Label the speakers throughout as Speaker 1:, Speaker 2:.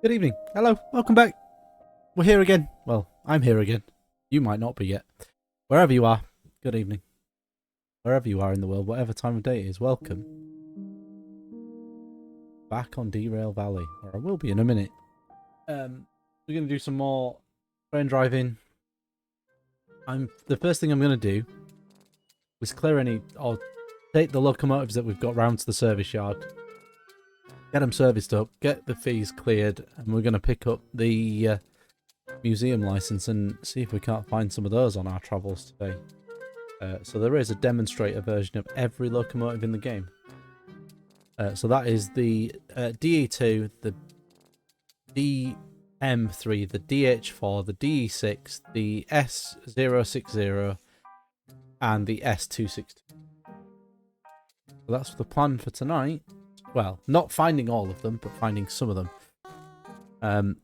Speaker 1: Good evening. Hello. Welcome back. We're here again. Well, I'm here again. You might not be yet. Wherever you are, good evening. Wherever you are in the world, whatever time of day it is, welcome. Back on Derail Valley, or I will be in a minute. We're going to do some more train driving. The first thing I'm going to do is clear any, or take the locomotives that we've got round to the service yard. Get them serviced up, get the fees cleared, and we're going to pick up the museum license and see if we can't find some of those on our travels today. So there is a demonstrator version of every locomotive in the game. So that is the DE2, the DM3, the DH4, the DE6, the S060, and the S262. So that's the plan for tonight. Well, not finding all of them, but finding some of them.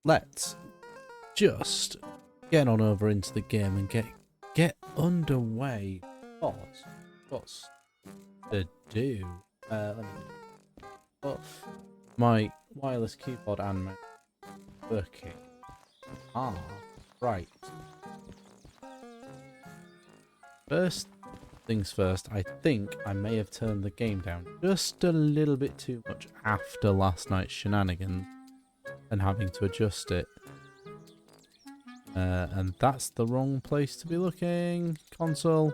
Speaker 1: Let's just get on over into the game and get underway. What's to do? Let me. Oh, my wireless keyboard and mouse working. Right. First things first, I think I may have turned the game down just a little bit too much after last night's shenanigans and having to adjust it. And that's the wrong place to be looking. Console.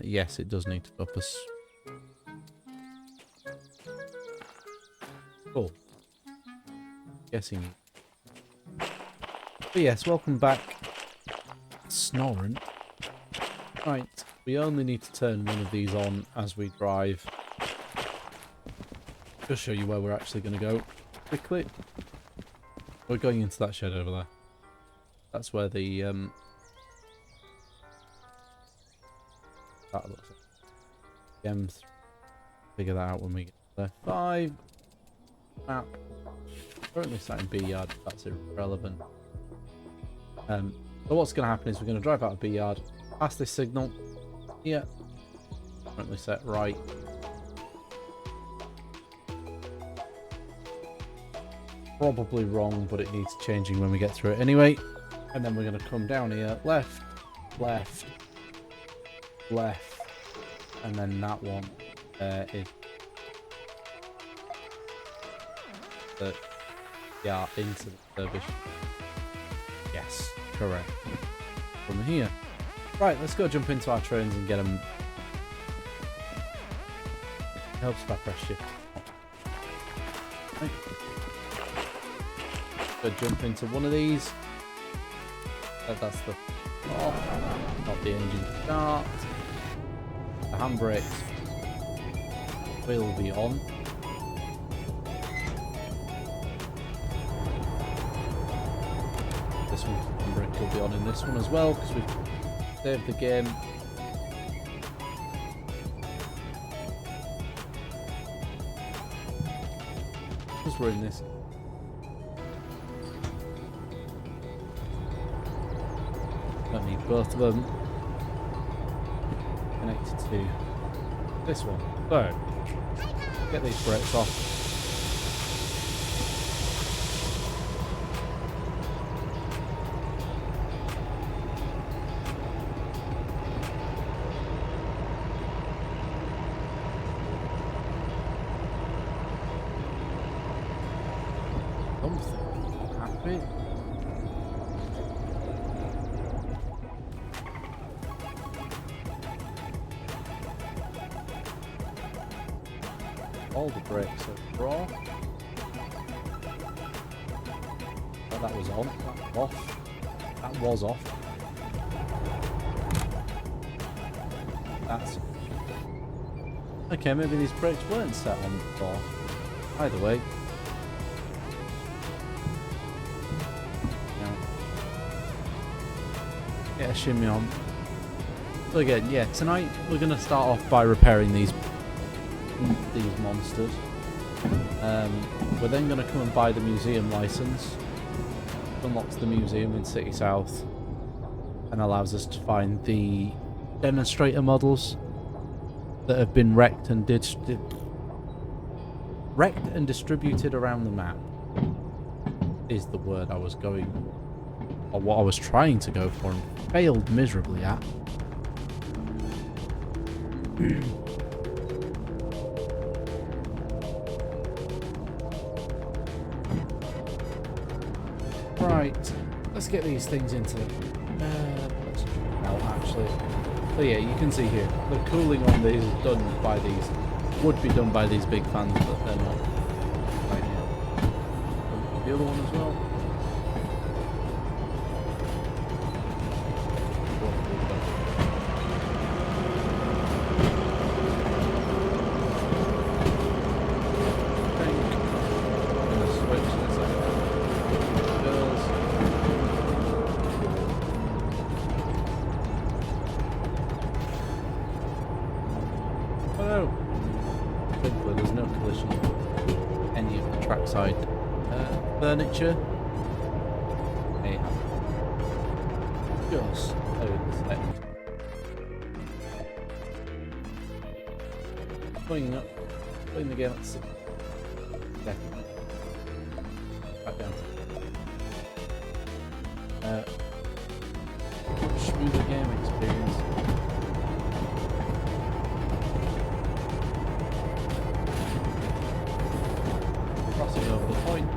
Speaker 1: Yes, it does need to go up as... Cool. Guessing. But yes, welcome back. Snoring. Right, we only need to turn one of these on as we drive. Just show you where we're actually going to go quickly. We're going into that shed over there. That's where the that looks like M3. Figure that out when we get there. 5 map. Currently sat in B yard. That's irrelevant. So what's going to happen is we're going to drive out of B yard. Past this signal here, currently set right. Probably wrong, but it needs changing when we get through it anyway. And then we're going to come down here, left, left, left, and then that one is into the service. Yes, correct. From here. Right, let's go jump into our trains and get them. It helps if I press shift. Right. Go jump into one of these. That's the off, not the engine to start. The handbrakes will be on. This one, handbrake will be on in this one as well because we've saved the game. Because we're in this. Don't need both of them. Connected to this one. So, get these brakes off. All the brakes are raw. Oh, that was on. That was off. That was off. That's okay. Maybe these brakes weren't set on before. Either way. Get a shimmy on. So again, yeah, tonight we're going to start off by repairing these monsters. We're then going to come and buy the museum license. Unlocks the museum in City South and allows us to find the demonstrator models that have been wrecked and Wrecked and distributed around the map is the word I was going, or what I was trying to go for and failed miserably at. Right, let's get these things into actually. So yeah, you can see here the cooling on these is done by these, would be done by these big fans, but they're not right now. The other one as well. There's no collision with any of the trackside furniture. Hey, just over the step. Pulling up, putting the game at 6 seconds. Back down. Much smoother game experience. Crossing over the point.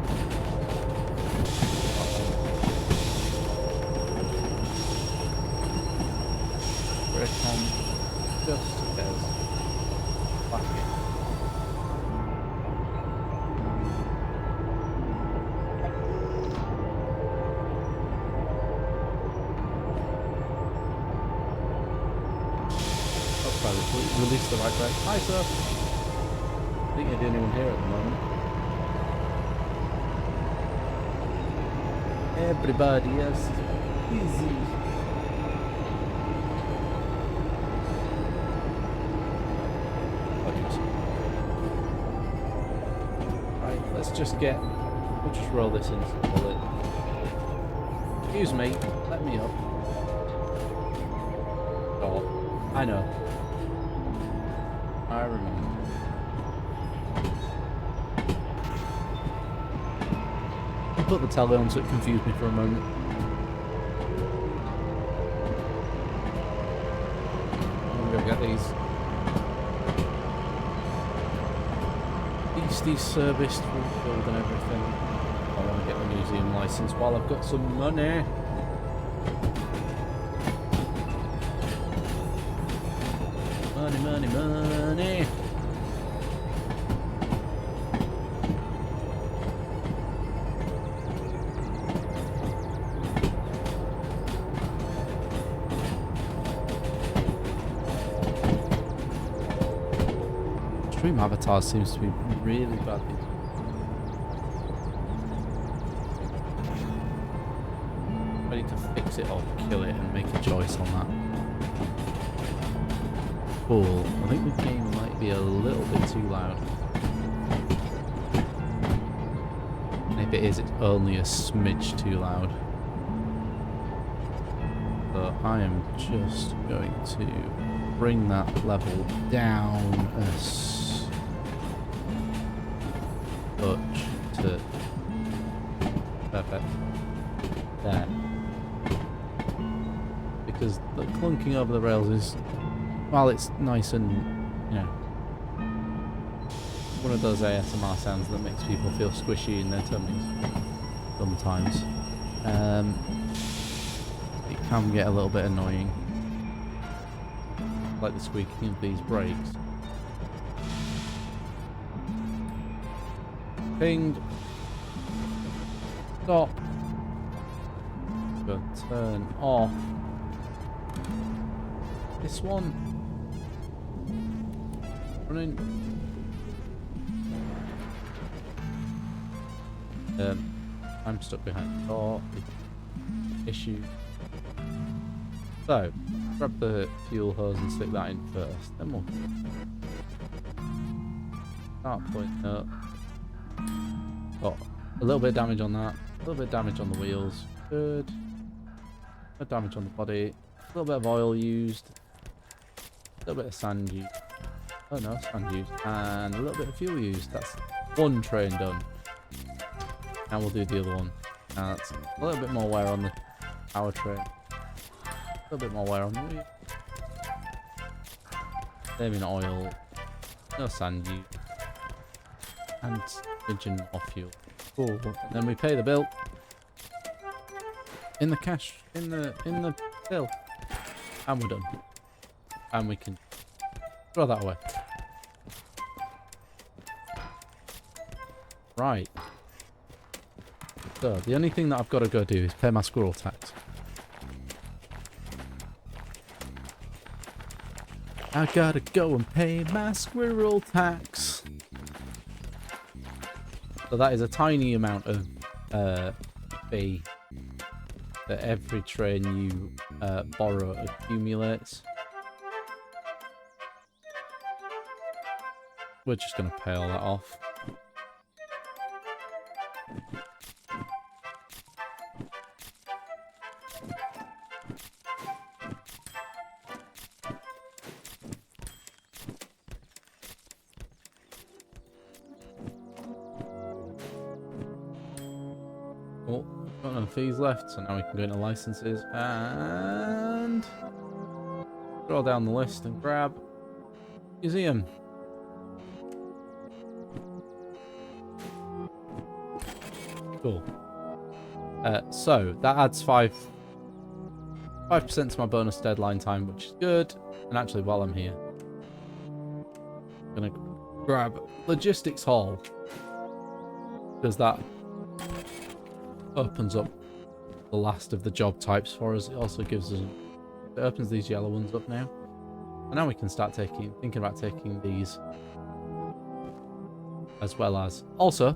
Speaker 1: Brick on just as lucky. That's why we released the right track. Hi, sir. I think you're the only one here at the moment. Everybody else is easy. Right, let's just get. We'll just roll this in. Excuse me, let me up. Oh, I know. I remember. Put the telly on so it confused me for a moment. I'm gonna go get these serviced, fulfilled and everything. I want to get the museum license while I've got some money. Money, money, money. Stream avatar seems to be really bad. I need to fix it or kill it and make a choice on that. Cool. I think the game might be a little bit too loud. And if it is, it's only a smidge too loud. So I am just going to bring that level down a touch to perfect there, because the clunking over the rails is, while it's nice and, you know, one of those ASMR sounds that makes people feel squishy in their tummies sometimes, it can get a little bit annoying, like the squeaking of these brakes. Pinged. Stop. Go turn off. This one. Running. I'm stuck behind the door. Issue. So, grab the fuel hose and stick that in first. Then we'll start pointing up. Got a little bit of damage on that, a little bit of damage on the wheels, good. No damage on the body, a little bit of oil used, a little bit of sand used, oh no, sand used, and a little bit of fuel used. That's one train done. Now we'll do the other one. Now that's a little bit more wear on the power train. A little bit more wear on the wheel. Saving oil. No sand use. And engine more fuel. Cool. And then we pay the bill. In the cash. In the bill. And we're done. And we can throw that away. Right. So, the only thing that I've got to go do is pay my squirrel tax. I gotta go and pay my squirrel tax. So that is a tiny amount of fee that every train you borrow accumulates. We're just going to pay all that off. Oh, got no fees left, so now we can go into licenses and scroll down the list and grab museum. Cool. So that adds 5% to my bonus deadline time, which is good. And actually, while I'm here, I'm gonna grab logistics hall because that opens up the last of the job types for us. It also gives us, it opens these yellow ones up now, and now we can start thinking about taking these as well as. Also,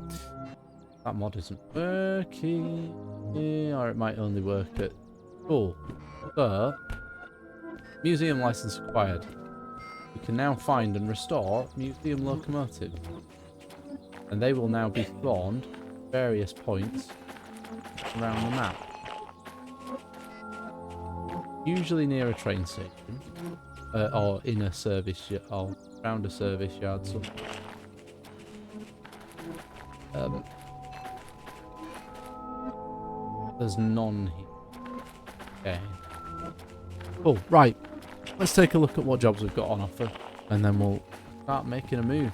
Speaker 1: that mod isn't working, or it might only work at cool. So, museum license acquired. We can now find and restore museum locomotives, and they will now be spawned at various points around the map. Usually near a train station, or in a service yard, or around a service yard. So, there's none here. Okay. Cool. Right. Let's take a look at what jobs we've got on offer, and then we'll start making a move.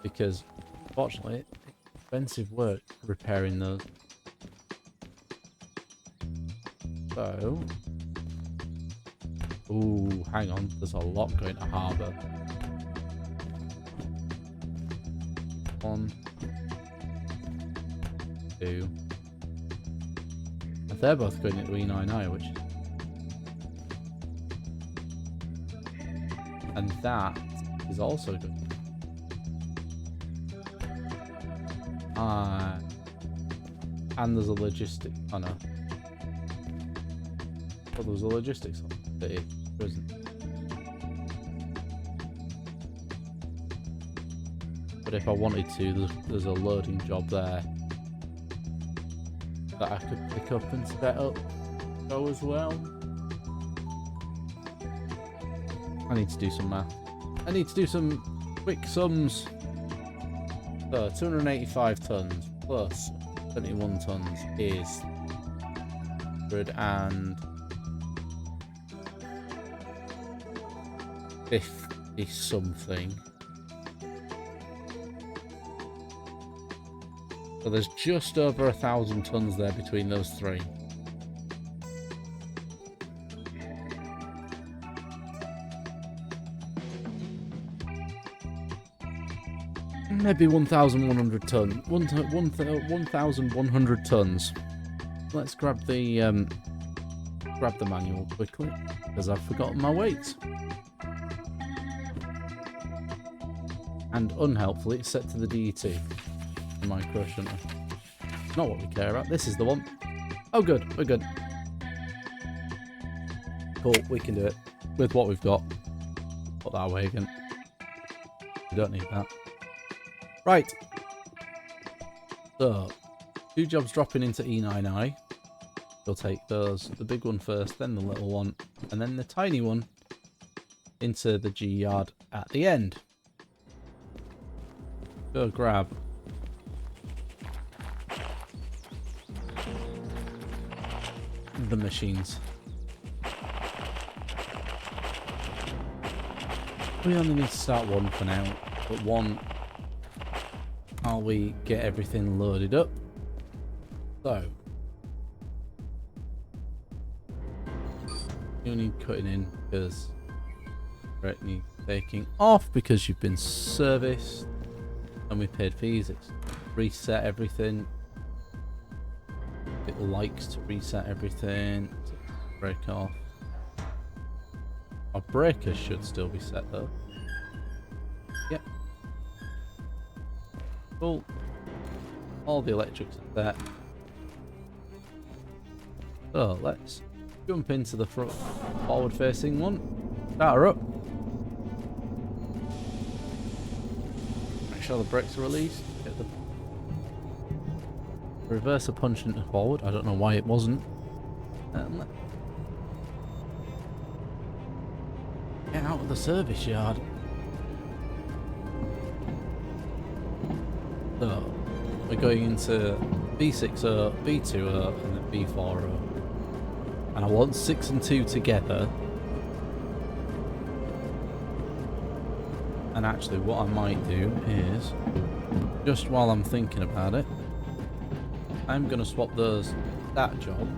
Speaker 1: Because, fortunately, it's expensive work repairing those. So, ooh, hang on. There's a lot going to Harbour. 1, 2. And they're both going into E9I, which... And that is also good. And there's a logistics... Oh no. Well, there's a logistics on it. There isn't. But if I wanted to, there's a loading job there that I could pick up and set up. Go as well. I need to do some math. I need to do some quick sums. So, 285 tons plus 71 tons is 150 something. So there's just over 1,000 tons there between those three. Maybe 1,100 tons. 1,100 tons. Let's grab the manual quickly, because I've forgotten my weights. And unhelpfully, it's set to the DET. Micro shunter. Not what we care about. This is the one. Oh, good. We're good. Cool. We can do it with what we've got. Put that away again. We don't need that. Right. So, 2 jobs dropping into E9I. We'll take those. The big one first, then the little one, and then the tiny one into the G yard at the end. go grab the machines. We only need to start one for now, but one while we get everything loaded up. So you need cutting in because it needs taking off because you've been serviced and we paid fees. It's reset everything. It likes to reset everything. So break off. Our breakers should still be set though. Yep. Cool. All the electrics are set. So let's jump into the front forward facing one. Start her up. Make sure the brakes are released. Get the reverse a punch into forward. I don't know why it wasn't. And get out of the service yard. So we're going into B60, B20 and then B40. And I want 6 and 2 together. And actually what I might do is, just while I'm thinking about it, I'm going to swap that job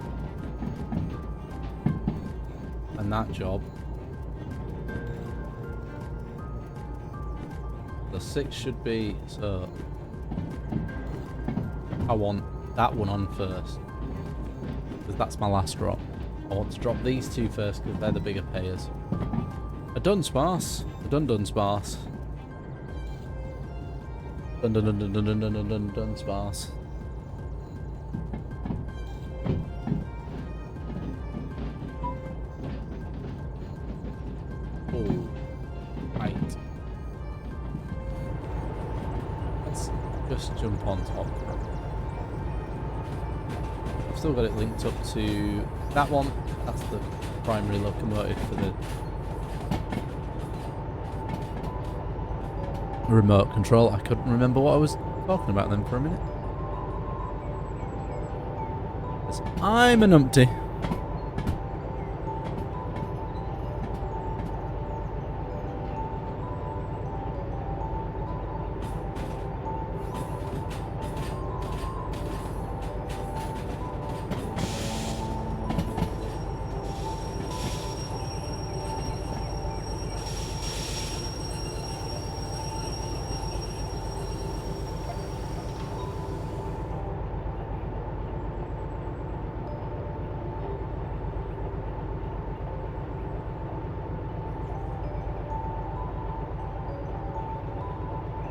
Speaker 1: and that job. The 6 should be, so I want that one on first because that's my last drop. I want to drop these 2 first because they're the bigger payers. A done sparse. A done sparse. Done sparse. Oh, right. Let's just jump on top. I've still got it linked up to that one. That's the primary locomotive for the remote control. I couldn't remember what I was talking about then for a minute. I'm a numpty.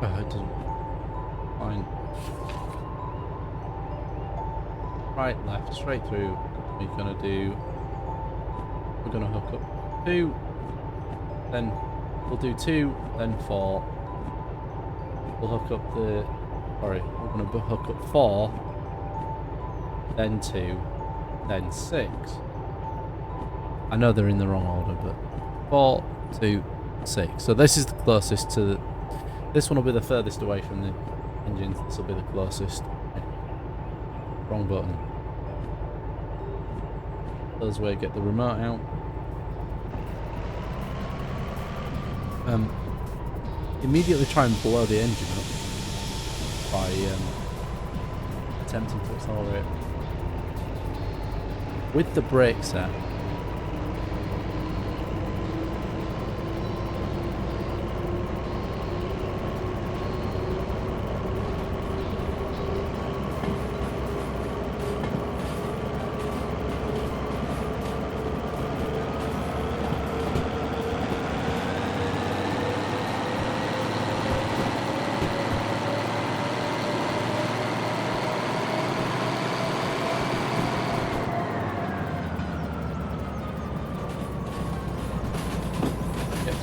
Speaker 1: It doesn't. Fine. Right, left, straight through. We're gonna hook up 2, then we'll do 2, then 4. We'll hook up we're gonna hook up 4, then 2, then 6. I know they're in the wrong order, but 4, 2, 6. So this is the closest to this one will be the furthest away from the engines. This will be the closest. Wrong button. Those way, get the remote out. Immediately try and blow the engine up by attempting to accelerate. With the brake set,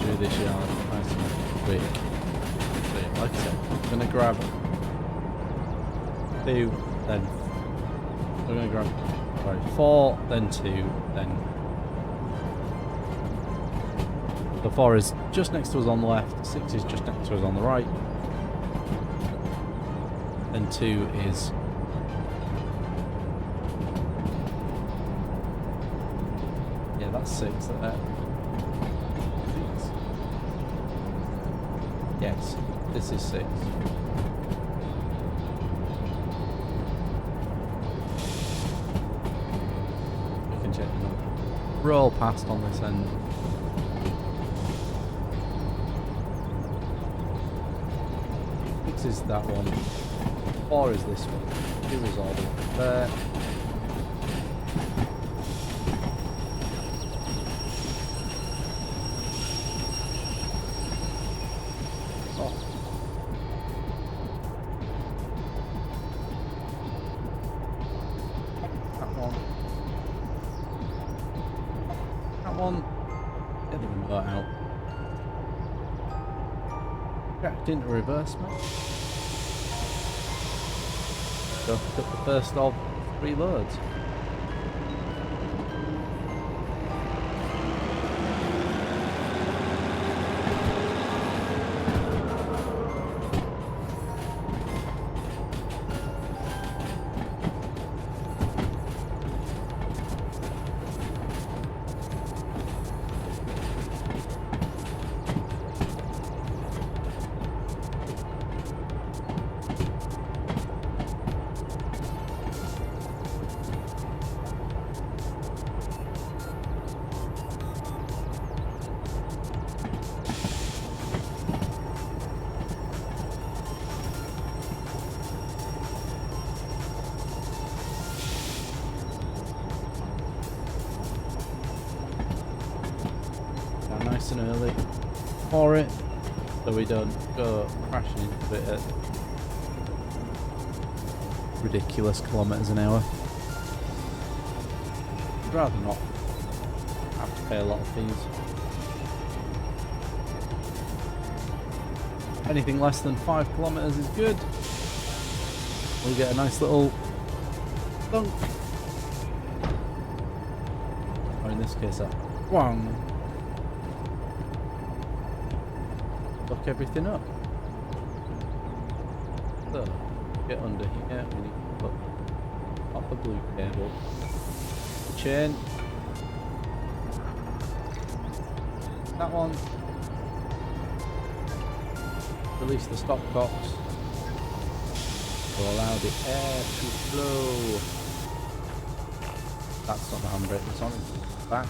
Speaker 1: through this yard nice and quick. So yeah, like I said, I'm gonna grab 2, then we're gonna grab 4, then 2, then the 4 is just next to us on the left, 6 is just next to us on the right. and 2 is... Yeah, that's 6. 6. Yes, this is 6. We can check the number. We're all past on this end. 6 is that one. 4 is this one. 2 is all there. Get the remote out. Jacked into reverse, mate. So got the first of 3 loads. Nice and early for it, so we don't go crashing into it at ridiculous kilometres an hour. I'd rather not have to pay a lot of fees. Anything less than 5 kilometres is good. We'll get a nice little dunk. Or in this case, a whang. Lock everything up. So, get under here, we need to put off the blue cable. The chain. That one. Release the stop box to allow the air to flow. That's not the handbrake that's on, it's back.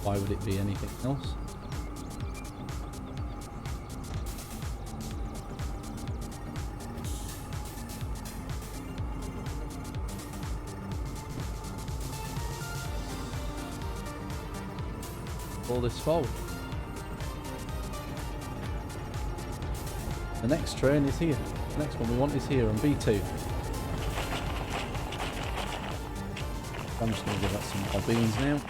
Speaker 1: Why would it be anything else? Pull this forward. The next train is here. The next one we want is here on B2. I'm just going to give that some more beans now.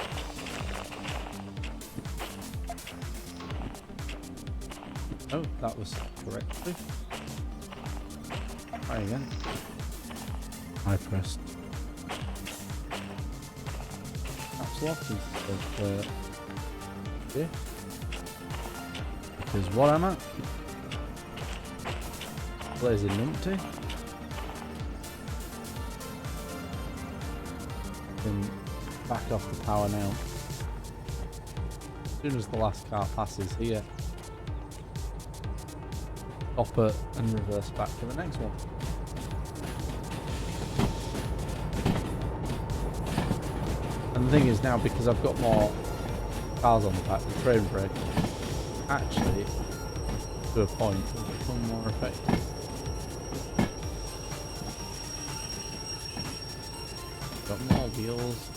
Speaker 1: Oh, that was correctly. Try again. I pressed caps lock instead of yeah. Because what am I? There's a numpty. Can back off the power now. As soon as the last car passes here, stop it and reverse back to the next one. And the thing is now, because I've got more cars on the back, the train brake actually, to a point, will become more effective. Got more wheels.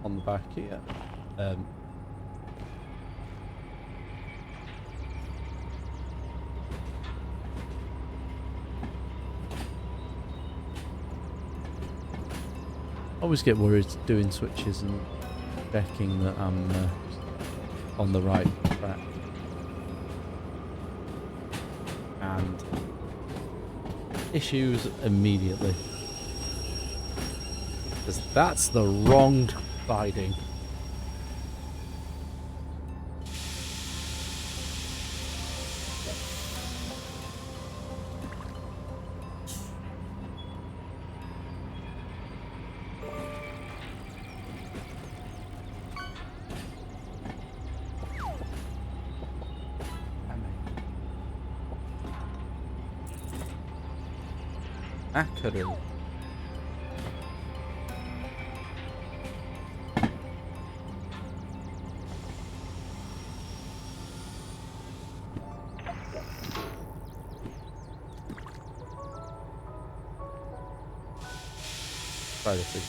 Speaker 1: On the back here. Always get worried doing switches and checking that I'm on the right track. and issues immediately. Because that's the wrong siding. Accurate. Try this thing.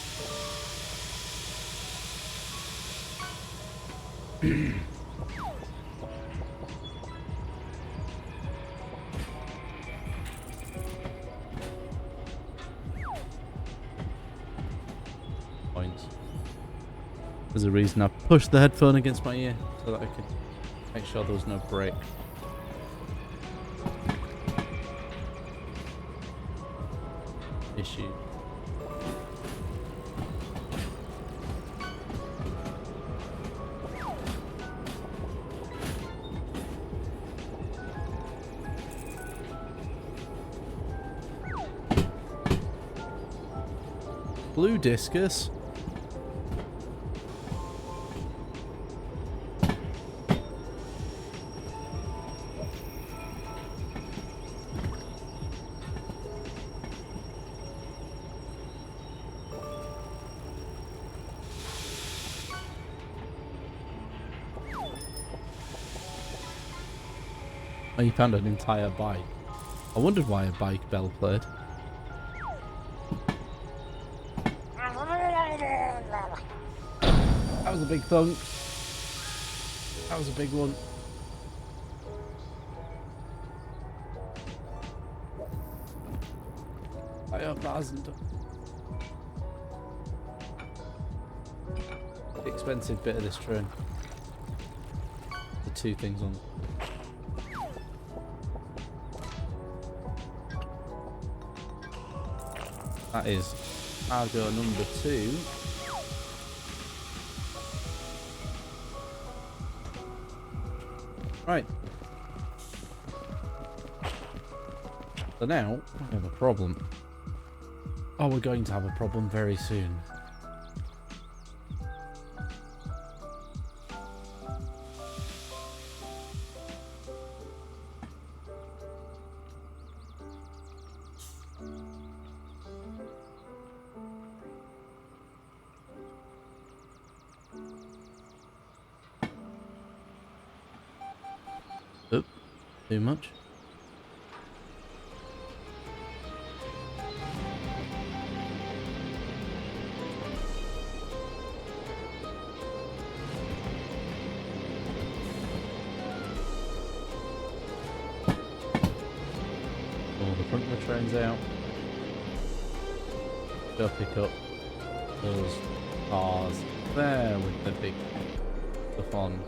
Speaker 1: There's a reason I pushed the headphone against my ear so that I could make sure there was no break. Issue. Blue discus. Oh, you found an entire bike. I wondered why a bike bell played. That was a big thunk. That was a big one. I hope that hasn't done. The expensive bit of this train. The two things on. That is cargo number 2. Right. So now we have a problem. Oh, we're going to have a problem very soon. Oop, too much. All the front of the train's out. Go pick up those cars there with the big stuff on.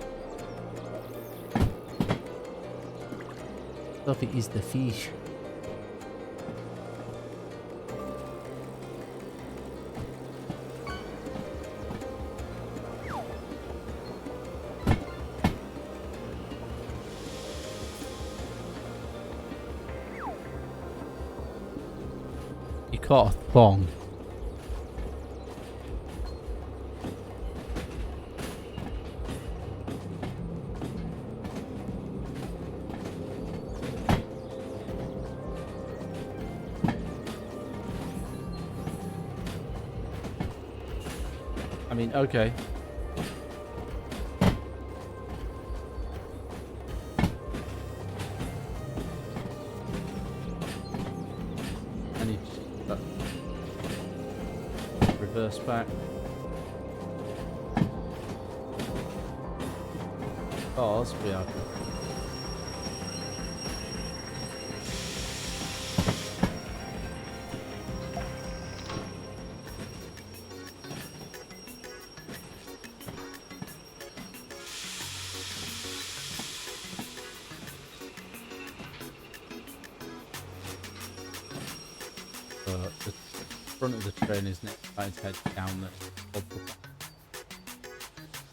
Speaker 1: Stuff is the fish. You caught a thong. I mean, okay. I need to reverse back. Because we are. So the front of the train is next trying to head down the.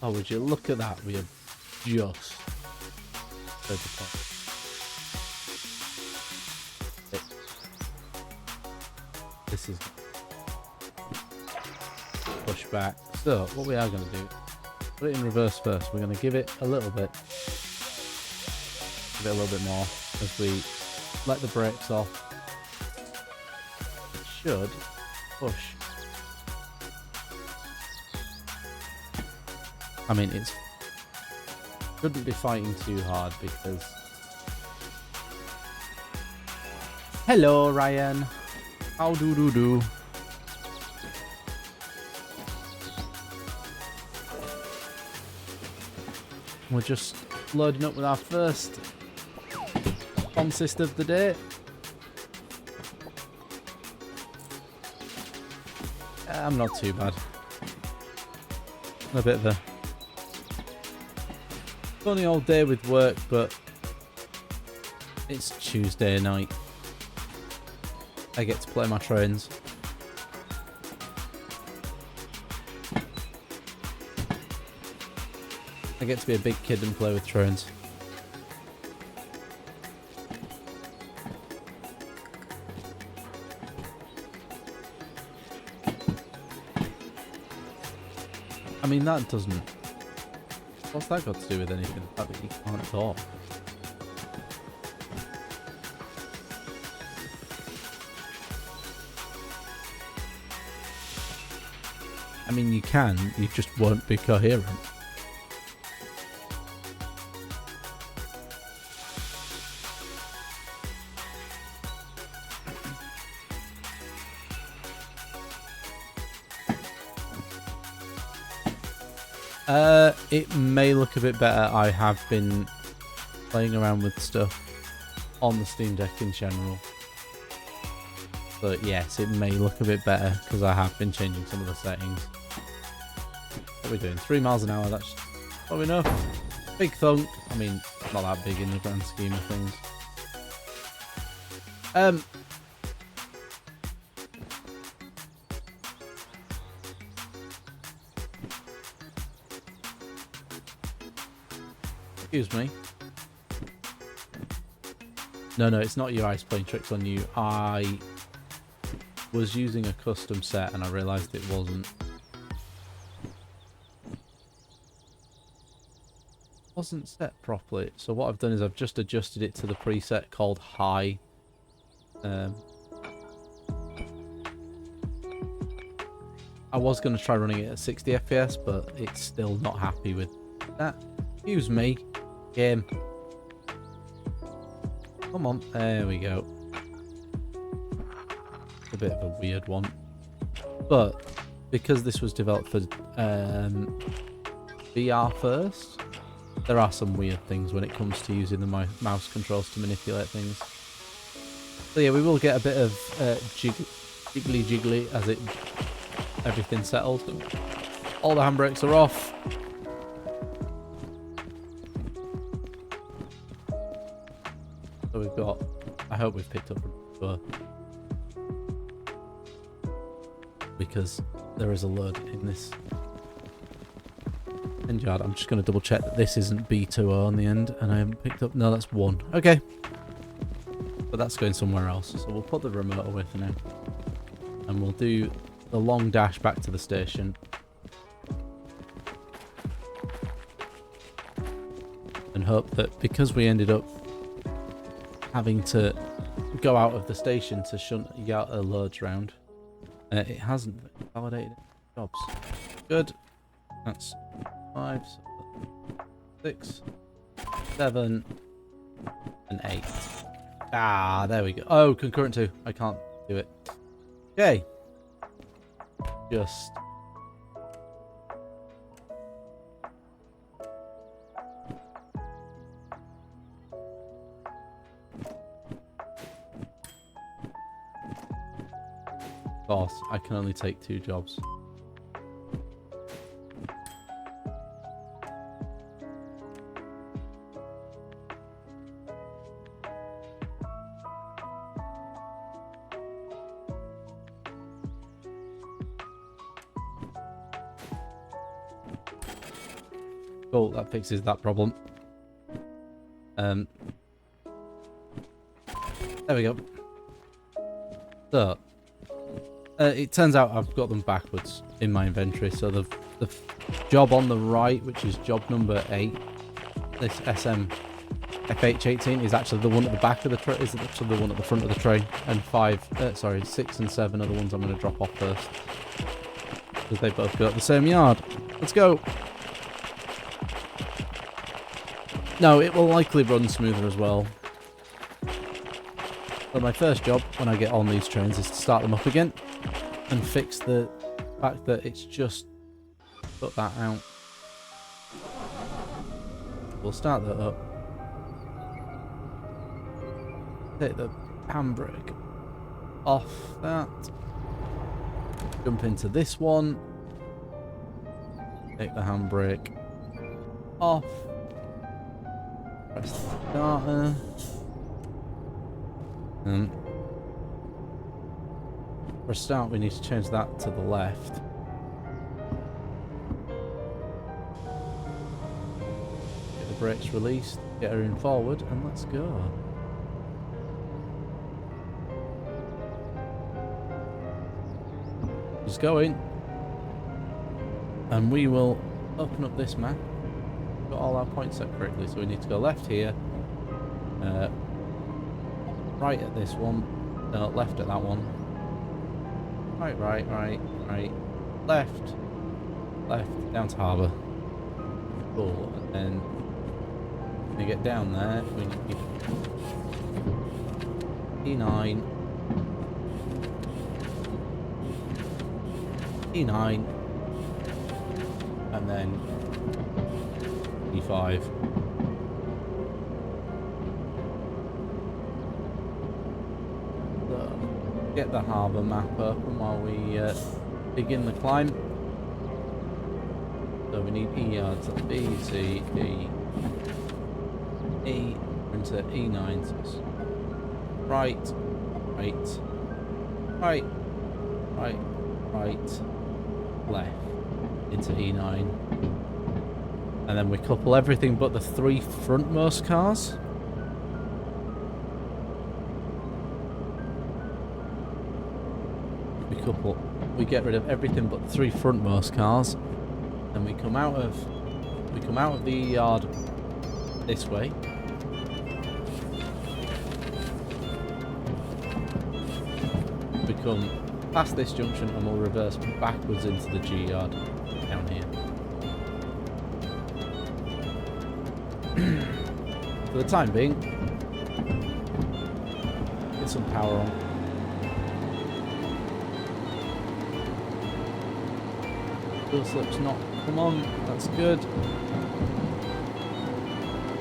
Speaker 1: Oh, would you look at that? We have just heard the point. This is push back. So what we are going to do, put it in reverse first. We're going to give it a little bit. Give it a little bit more as we let the brakes off. It should push. I mean, it shouldn't be fighting too hard because... Hello, Ryan. How do? We're just loading up with our first consist of the day. I'm not too bad. A bit of a funny old day with work, but it's Tuesday night. I get to play my trains. I get to be a big kid and play with trains. I mean, that doesn't... What's that got to do with anything? The fact that you can't talk. I mean, you can, you just won't be coherent. It may look a bit better. I have been playing around with stuff on the Steam Deck in general. But yes, it may look a bit better because I have been changing some of the settings. What are we doing? 3 miles an hour, that's probably enough. Big thunk. I mean, not that big in the grand scheme of things. Excuse me. No, it's not your ice playing tricks on you. I was using a custom set and I realised it wasn't set properly. So what I've done is I've just adjusted it to the preset called high. I was going to try running it at 60 FPS, but it's still not happy with that. Excuse me, game. Come on, there we go. A bit of a weird one, but because this was developed for VR first, there are some weird things when it comes to using the mouse controls to manipulate things. So yeah, we will get a bit of jiggly as everything's settled. All the handbrakes are off. So we've got, I hope we've picked up a tour, because there is a load in this end yard. I'm just going to double check that this isn't B2O on the end and I haven't picked up. No, that's 1. Okay. But that's going somewhere else. So we'll put the remote away for now. And we'll do the long dash back to the station. And hope that because we ended up having to go out of the station to shunt Yata loads round, it hasn't validated jobs. Good. That's 5, 6, 7, and 8. Ah, there we go. Oh, concurrent 2. I can't do it. Okay. Just... Of course, I can only take 2 jobs. Cool, that fixes that problem. There we go. So, it turns out I've got them backwards in my inventory. So the job on the right, which is job number 8, this SM FH18 is actually the one at the back of the tray. Is actually the one at the front of the tray, and 6 and 7 are the ones I'm going to drop off first because they both go at the same yard. Let's go. No, it will likely run smoother as well. But my first job when I get on these trains is to start them up again and fix the fact that it's just put that out. We'll start that up. Take the handbrake off that. Jump into this one. Take the handbrake off. Press the starter. And for a start, we need to change that to the left. Get the brakes released, get her in forward, and let's go. She's going. And we will open up this map. Got all our points set correctly, so we need to go left here. Right at this one. No, left at that one. Right, left, down to Harbour. Cool, and then when we get down there, we need E9, and then E5. Get the harbour map open while we begin the climb. So we need E yards at B, C, D, E into E9. So it's right, left into E9. And then we couple everything but the 3 frontmost cars. We get rid of everything but the 3 frontmost cars, and we come out of the yard this way. We come past this junction and we'll reverse backwards into the G yard down here. For the time being, get some power on. Fuel slip's not. Come on, that's good.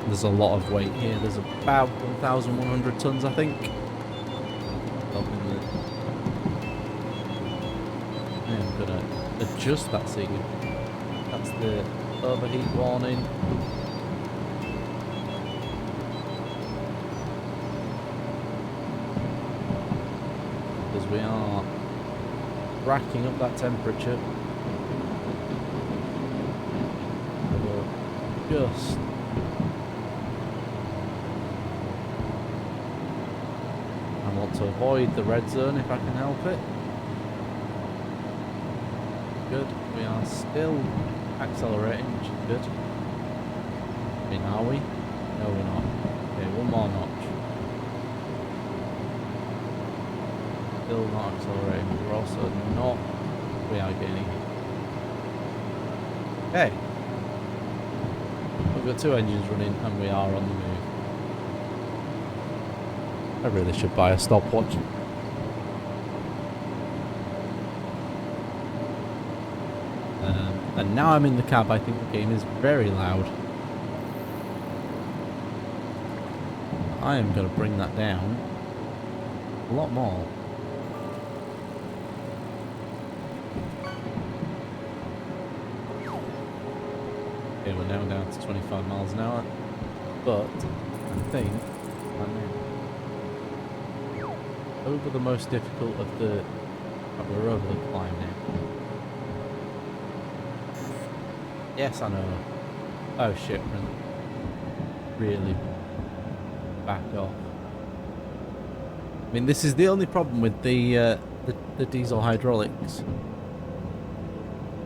Speaker 1: There's a lot of weight here. There's about 1,100 tons, I think. I'm gonna adjust that seating. That's the overheat warning. Because we are racking up that temperature. Just I want to avoid the red zone if I can help it. Good. We are still accelerating, which is good. I mean, are we? No, we're not. Okay, one more notch. Still not accelerating. We're also not. We are gaining. Okay. We've got 2 engines running and we are on the move. I really should buy a stopwatch. And now I'm in the cab, I think the game is very loud. I am going to bring that down a lot more. Okay, we're now down to 25 miles an hour, but I think I'm over the most difficult of the... we're over the climb now. Yes, I know. Oh shit, really back off. I mean, this is the only problem with the diesel hydraulics.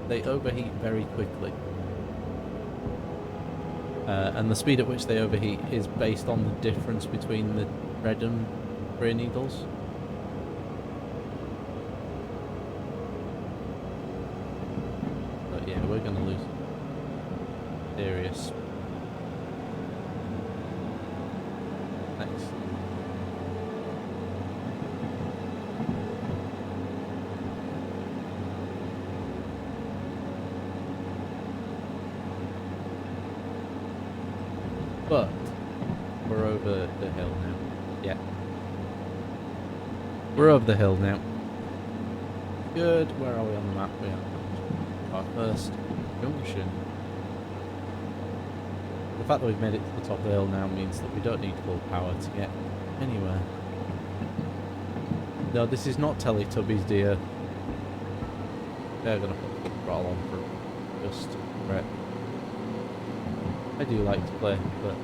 Speaker 1: They overheat very quickly. And the speed at which they overheat is based on the difference between the red and grey needles. But yeah, we're going to lose serious. Next. But we're over the hill now. Yeah. We're over the hill now. Good. Where are we on the map? We are our first junction. The fact that we've made it to the top of the hill now means that we don't need full power to get anywhere. No, this is not Teletubbies, dear. They're going to put the throttle on for just right. I do like to play, but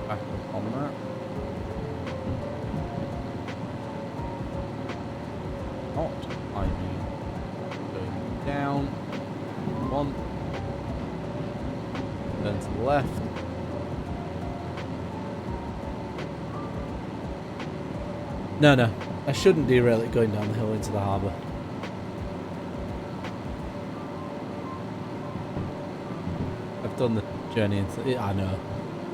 Speaker 1: back up on that. Not, I mean, going down. One. Turn to the left. No. I shouldn't derail it going down the hill into the harbour. I've done the journey into it, I know.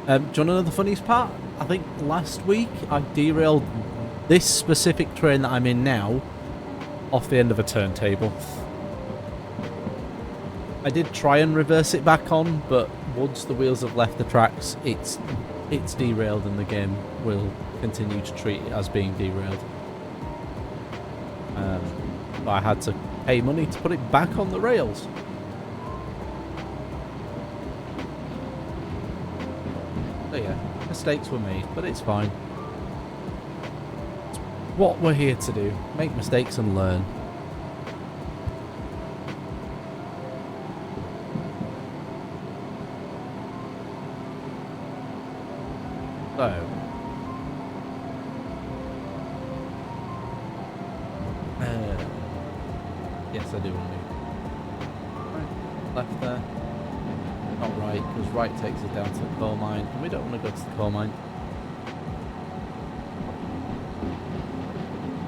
Speaker 1: Do you want to know the funniest part? I think last week I derailed this specific train that I'm in now off the end of a turntable. I did try and reverse it back on, but once the wheels have left the tracks, it's derailed and the game will continue to treat it as being derailed. But I had to pay money to put it back on the rails. So yeah, mistakes were made, but it's fine. It's what we're here to do. Make mistakes and learn. So, yes, I do want to do right, left there, not right, because right takes us down to the coal mine, and we don't want to go to the coal mine.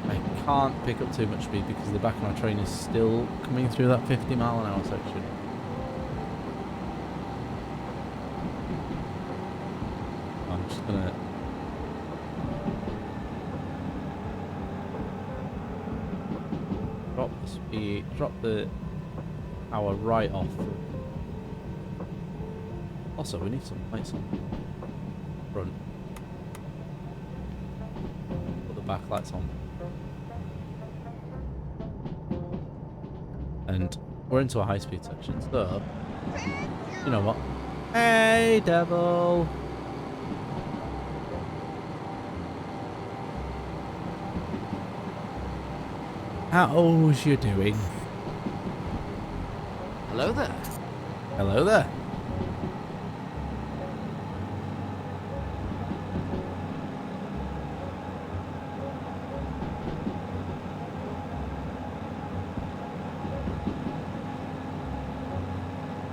Speaker 1: I can't pick up too much speed because the back of my train is still coming through that 50-mile-an-hour section. I'm just gonna drop the speed, drop the power right off. Also, we need some lights on front. Put the back lights on. And we're into a high-speed section, so you know what? Hey, devil! How's you doing?
Speaker 2: Hello there.
Speaker 1: Hello there.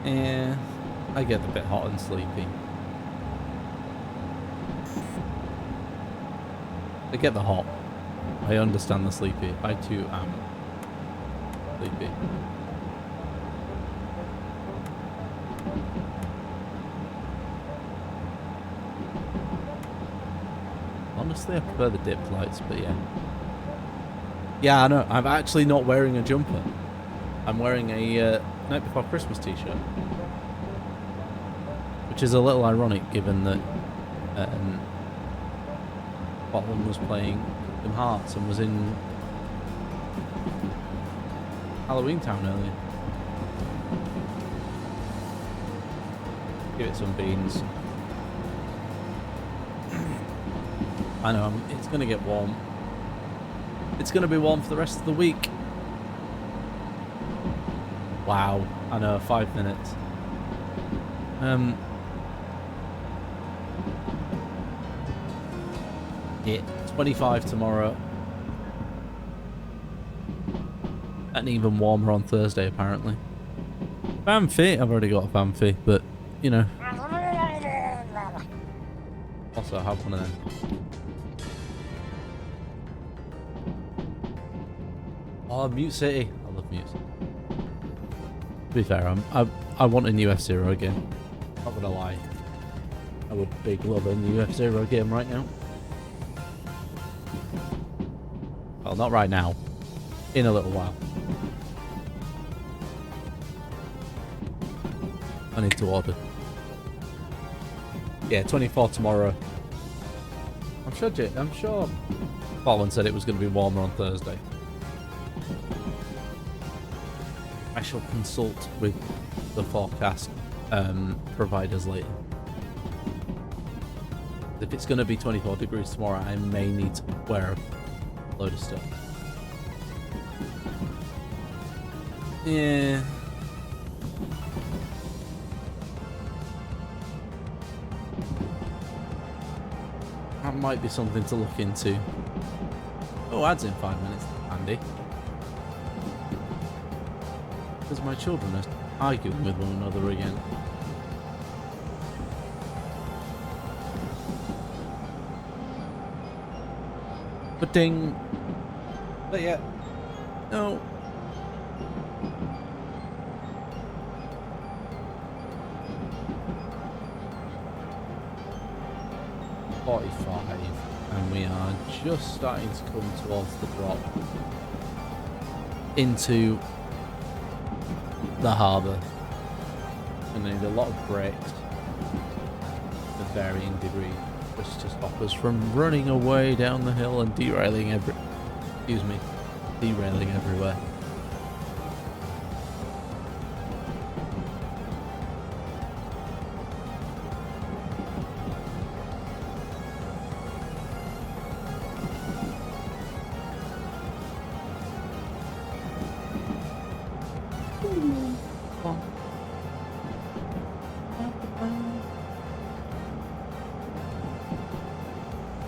Speaker 1: Yeah, I get a bit hot and sleepy. I get the hot. I understand the sleepy. I too am sleepy. Honestly, I prefer the dipped lights, but yeah. Yeah, I know. I'm actually not wearing a jumper. I'm wearing a Night Before Christmas t-shirt. Which is a little ironic given that Scotland was playing Kingdom Hearts and was in Halloween Town earlier. Give it some beans. I know, it's going to get warm. It's going to be warm for the rest of the week. Wow, I know, 5 minutes. Yeah, 25 tomorrow. And even warmer on Thursday, apparently. Bamfi, I've already got a Bamfi, but, you know. Also, I have one of them. Oh, Mute City. I love Mute City. To be fair, I want a new F-Zero again. Not gonna lie. I would big love a new F-Zero game right now. Well, not right now. In a little while. I need to order. Yeah, 24 tomorrow. I'm sure Colin said it was going to be warmer on Thursday. I shall consult with the forecast providers later. If it's going to be 24 degrees tomorrow, I may need to wear a load of stuff. Yeah. That might be something to look into. Oh, ads in 5 minutes. Handy. Because my children are arguing with one another again. But ding. But yeah. No. And we are just starting to come towards the drop into the harbour. And need a lot of brakes of varying degree just to stop us from running away down the hill and derailing everywhere.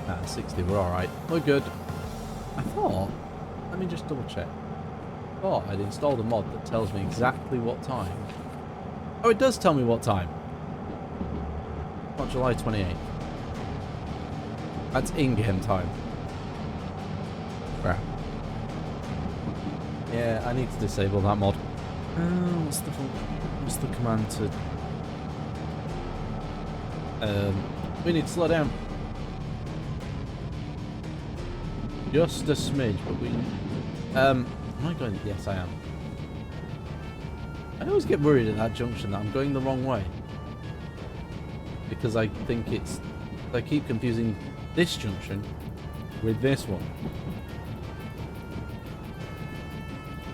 Speaker 1: Ah, 60, we're alright. We're good. I thought, let me just double check. I thought I'd installed a mod that tells me exactly what time. Oh, it does tell me what time. Not July 28th. That's in-game time. Crap. Yeah, I need to disable that mod. What's the command to... we need to slow down. Just a smidge, but we... am I going... Yes, I am. I always get worried at that junction that I'm going the wrong way. Because I think it's... I keep confusing this junction with this one.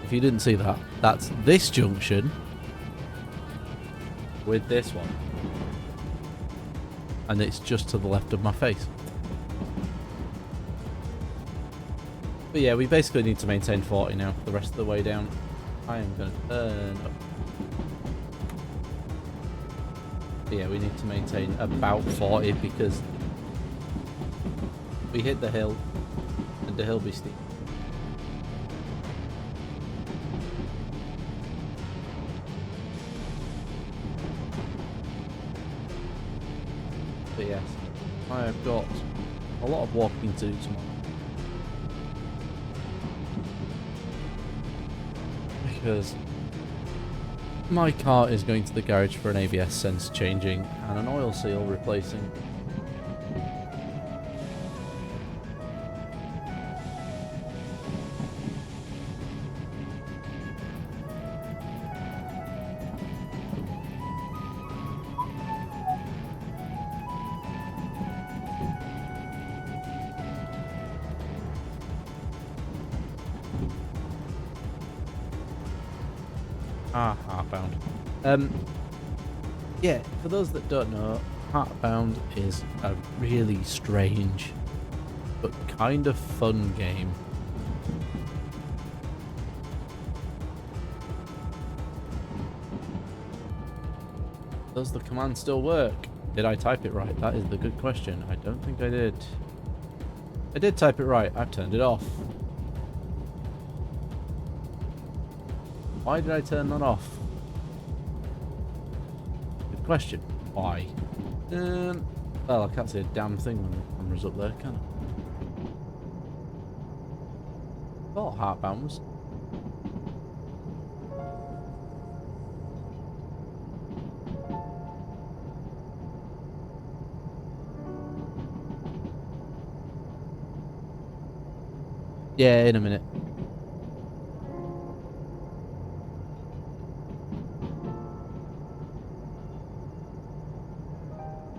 Speaker 1: If you didn't see that, that's this junction with this one. And it's just to the left of my face. But yeah, we basically need to maintain 40 now the rest of the way down. I am going to turn up. But yeah, we need to maintain about 40 because we hit the hill and the hill be steep. But yes, I have got a lot of walking to do tomorrow. Because my car is going to the garage for an ABS sense changing and an oil seal replacing. Halfbound. Yeah, for those that don't know, Heartbound is a really strange but kind of fun game. Does the command still work? Did I type it right? That is the good question. I don't think I did. I did type it right. I've turned it off. Why did I turn that off? Good question. Why? Well, I can't see a damn thing when the camera's up there, can I? Thought Heartbound was... Yeah, in a minute.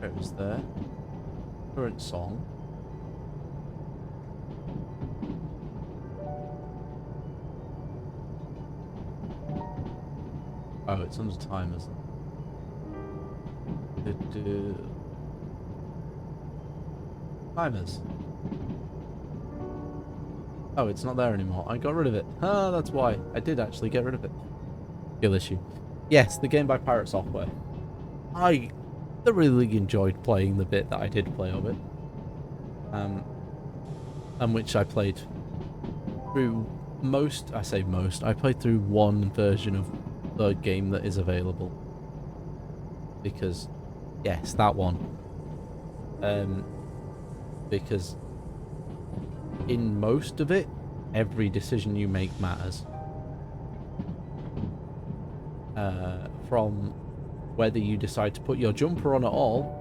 Speaker 1: It was there. Current song. Oh, it's under timers. Timers. Oh, it's not there anymore. I got rid of it. Ah, that's why. I did actually get rid of it. Skill issue. Yes, the game by Pirate Software. I thoroughly enjoyed playing the bit that I did play of it. And which I played through most, I say most, I played through one version of the game that is available. Because, yes, that one. Because in most of it, every decision you make matters. From whether you decide to put your jumper on at all,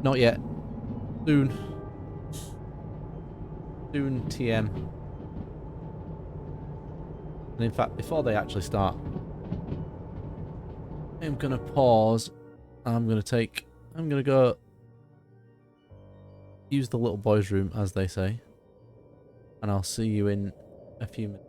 Speaker 1: not yet, soon TM. And in fact, before they actually start, I'm gonna pause. I'm gonna go use the little boys' room, as they say, and I'll see you in a few minutes.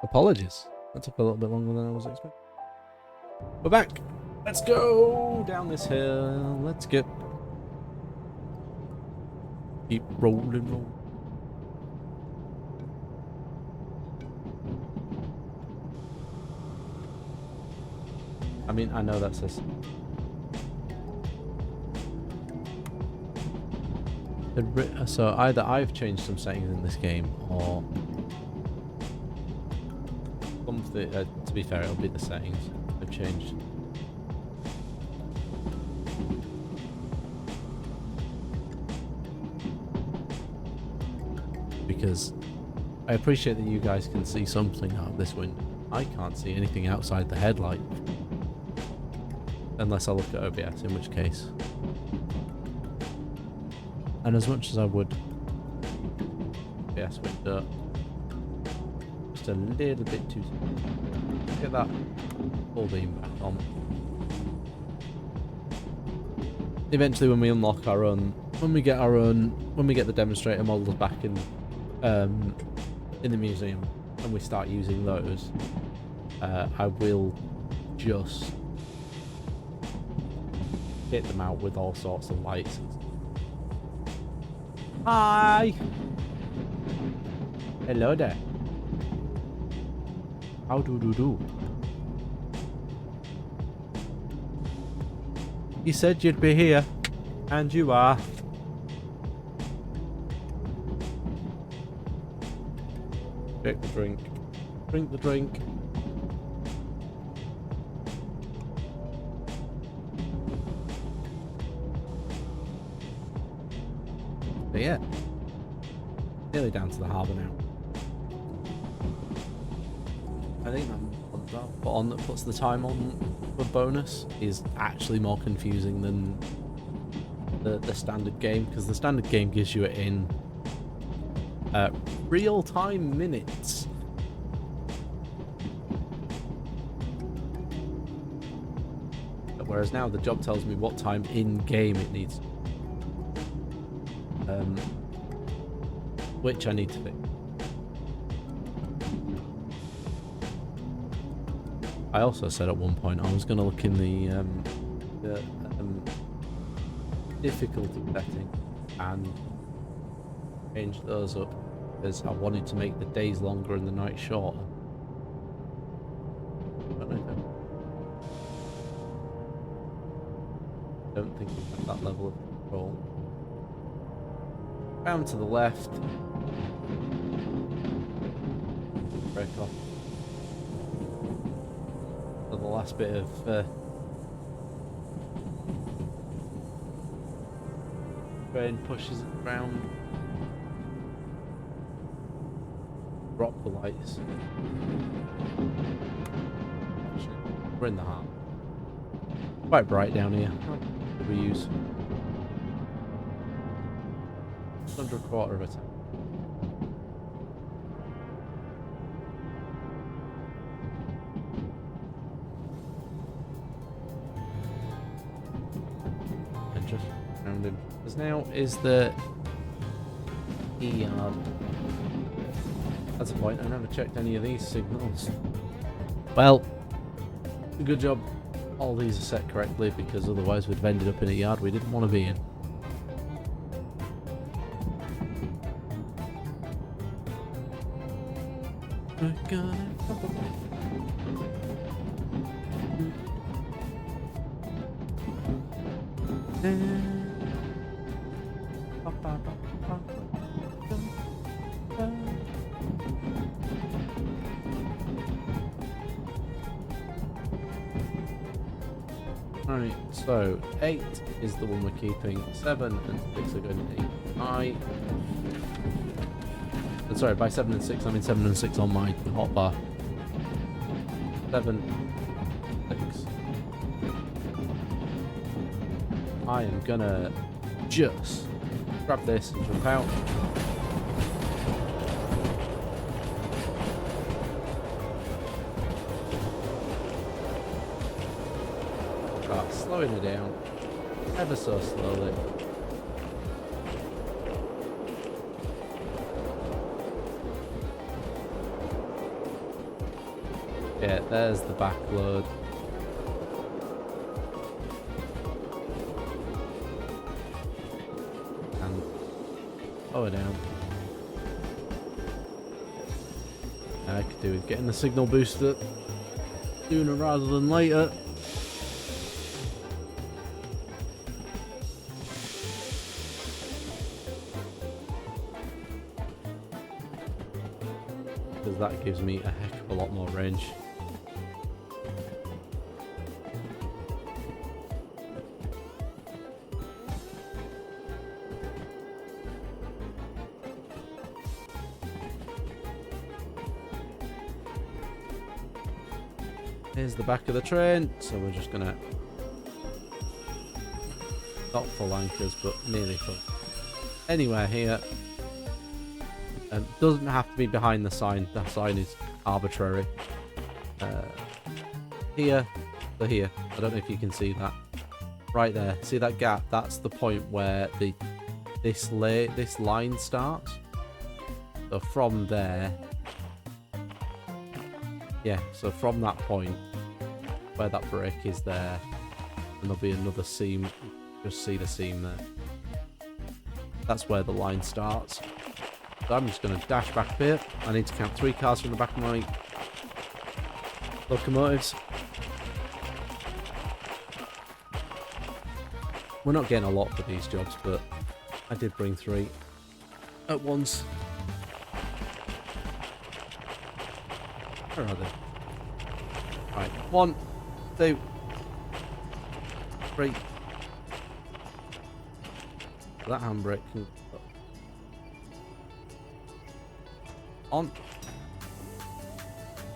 Speaker 1: Apologies. That took a little bit longer than I was expecting. We're back. Let's go down this hill. Let's keep rolling. I mean, I know that says so either I've changed some settings in this game or something. To be fair, it'll be the settings I've changed. Because I appreciate that you guys can see something out of this window. I can't see anything outside the headlight. Unless I look at OBS, in which case. And as much as I would OBS window, just a little bit too soon. Get that full beam back on. Eventually when we unlock our own, when we get the demonstrator models back in the museum and we start using those, I will just hit them out with all sorts of lights. Hi! Hello there. How do? You said you'd be here, and you are. Drink the drink. Drink the drink. But yeah, nearly down to the harbour now. I think that puts the time on the bonus is actually more confusing than the standard game, because the standard game gives you it in real-time minutes. Whereas now the job tells me what time in game it needs. Which I need to fix. I also said at one point I was going to look in the difficulty setting and change those up, because I wanted to make the days longer and the nights shorter. I don't think we have that level of control. Round to the left. Break off. So the last bit of train pushes it round. Drop the lights. We're in the heart. Quite bright down here. What do we use? Under a quarter of a tank. And just round him. Because now is the yard. That's a point. I never checked any of these signals. Well, good job. All these are set correctly, because otherwise we'd have ended up in a yard we didn't want to be in. We're gonna Alright, so 8 is the one we're keeping, 7 and 6 are going to be sorry, by 7 and 6, I mean 7 and 6 on my hotbar. 7, 6. I am gonna just grab this and jump out. Start slowing it down, ever so slowly. Yeah, there's the back load. And lower down. I could do with getting the signal booster sooner rather than later. Because that gives me a heck of a lot more range. Here's the back of the train, so we're just gonna not full anchors, but nearly full. Anywhere here. Doesn't have to be behind the sign. The sign is arbitrary. Here, so here. I don't know if you can see that. Right there. See that gap? That's the point where this line starts. So from there, yeah. So from that point, where that break is there, and there'll be another seam. Just see the seam there. That's where the line starts. So I'm just going to dash back a bit. I need to count 3 cars from the back of my locomotives. We're not getting a lot for these jobs, but I did bring 3 at once. Where are they? Right, 1, 2, 3. That handbrake can... On.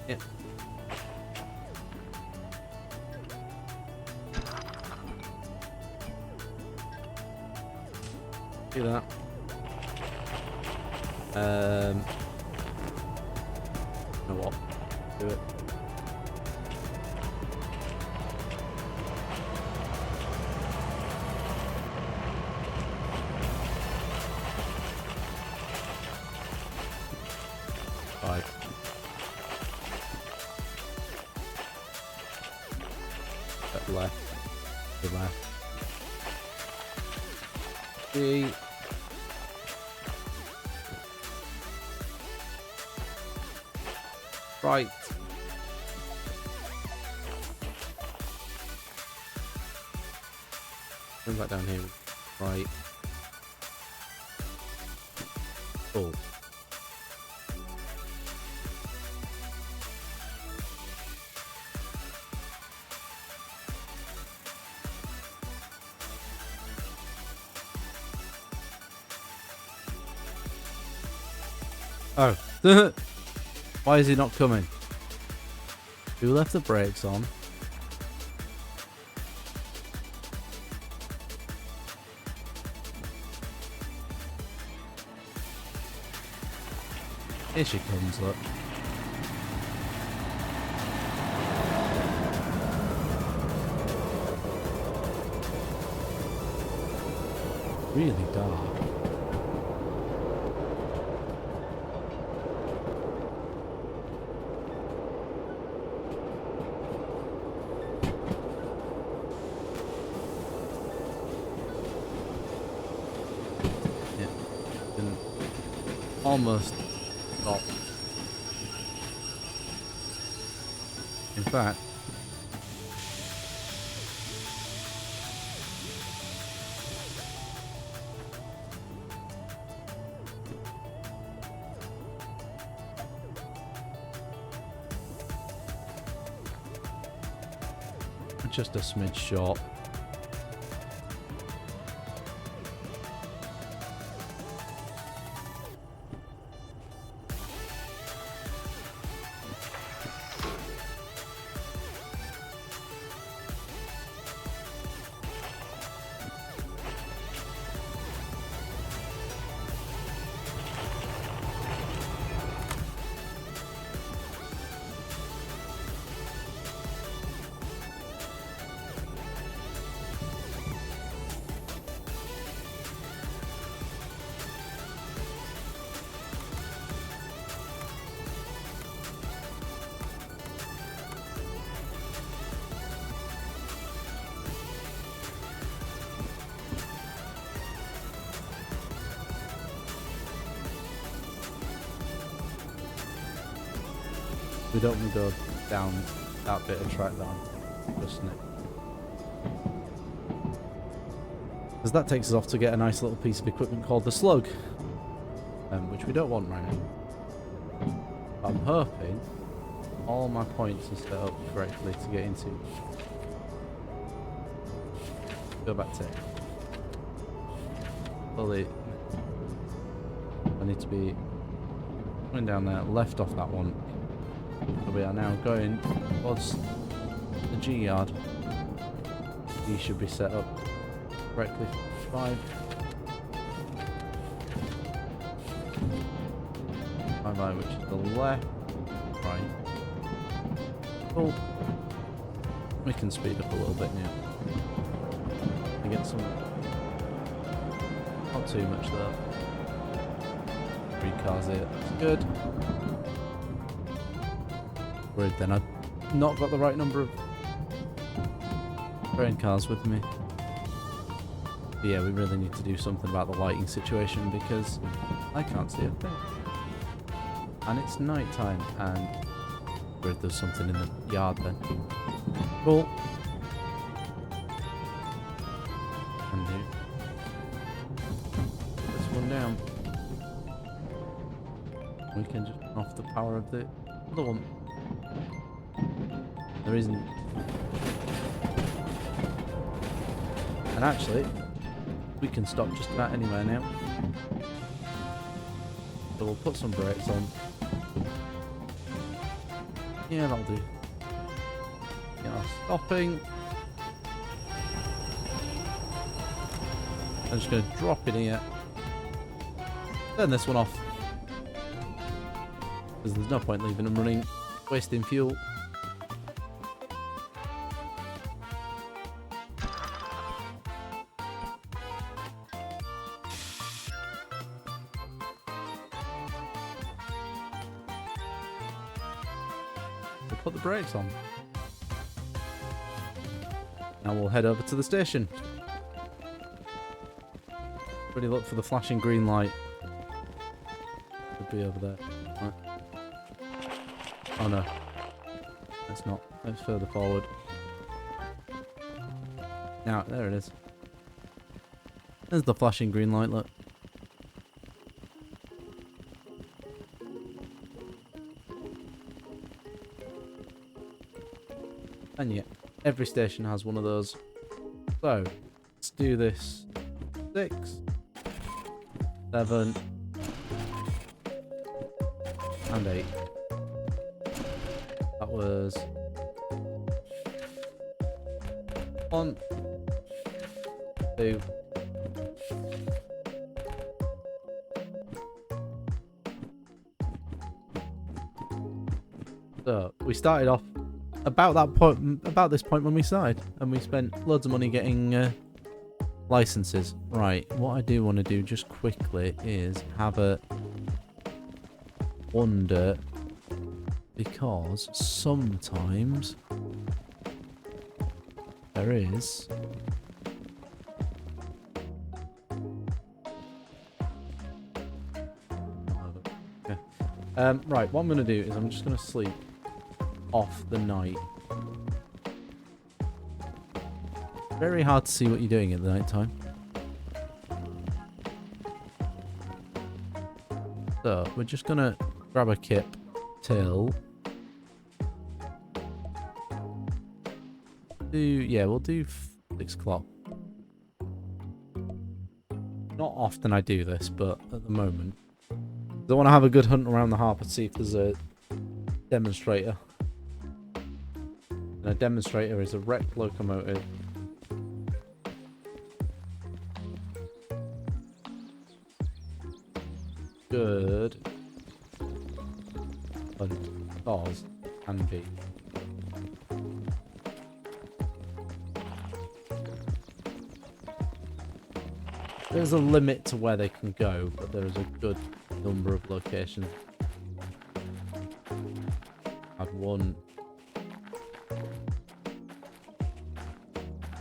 Speaker 1: Yep. Do that. You know what? Do it. Left. To left. B. Right. Bring that down here. Right. Cool. Oh. Why is he not coming? Who left the brakes on? Here she comes, look. Really dark. Almost stop. In fact, just a smidge short. We don't want to go down that bit of track that I'm trusting it. Because that takes us off to get a nice little piece of equipment called the slug. Which we don't want right now. I'm hoping all my points are set up correctly to get into. Go back to it. Fully. I need to be going down there, left off that one. So we are now going towards the G yard. These should be set up correctly. 5. 5 which is the left, right. Cool. We can speed up a little bit now. We get some. Not too much though. 3 cars here. That's good. Weird then. I've not got the right number of train cars with me. But yeah, we really need to do something about the lighting situation because I can't see a thing. And it's night time, and there's something in the yard then. Cool. And do this one down. We can just turn off the power of the other one. There isn't. And actually, we can stop just about anywhere now. So we'll put some brakes on. Yeah, that'll do. Yeah, stopping. I'm just going to drop in here. Turn this one off. Because there's no point leaving them running, wasting fuel. Put the brakes on. Now we'll head over to the station. Really look for the flashing green light. Could be over there. Right. Oh no. It's not. It's further forward. Now, there it is. There's the flashing green light, look. And yeah, every station has one of those. So, let's do this. 6, 7, and 8. That was 1, 2. So, we started off about this point when we started, and we spent loads of money getting licenses. Right, what I do want to do just quickly is have a wonder, because sometimes there is right, what I'm going to do is I'm just going to sleep off the night. Very hard to see what you're doing at the night time. So we're just gonna grab a kip till we'll do 6 o'clock. Not often I do this, but at the moment I want to have a good hunt around the harbour to see if there's a demonstrator. And a demonstrator is a wrecked locomotive. Good. But cars can be. There's a limit to where they can go, but there is a good number of locations. I've one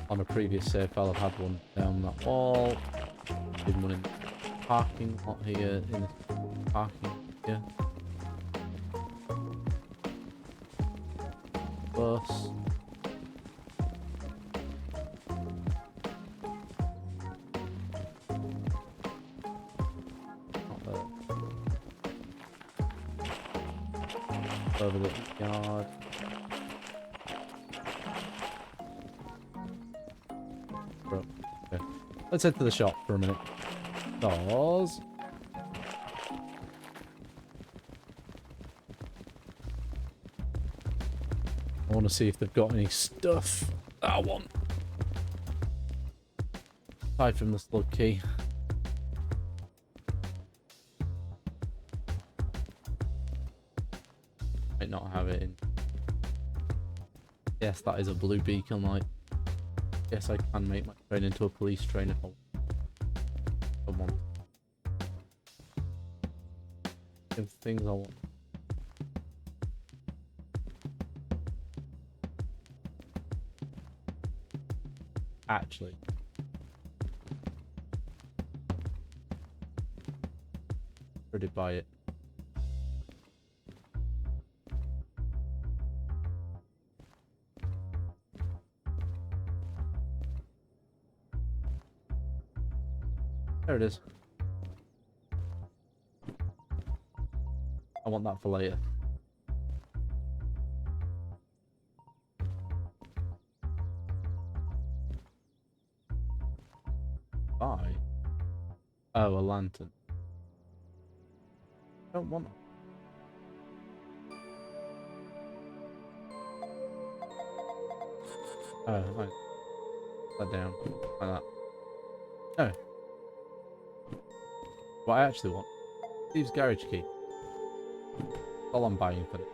Speaker 1: on a previous save file. I've had one down that wall. Been one in the parking lot here, in the parking here. bus. Not there. Over the yard. Okay. Let's head to the shop for a minute. Doors. I want to see if they've got any stuff that I want. Aside from the slug key. Might not have it in. Yes, that is a blue beacon light. Yes, I can make my train into a police train if I want. Give things I want. Actually. Ready to buy it. There it is. I want that for later. Buy? Oh, a lantern. Don't want that. Oh, right. That down. Like that. Oh. What I actually want. Steve's garage key. That's all I'm buying for it.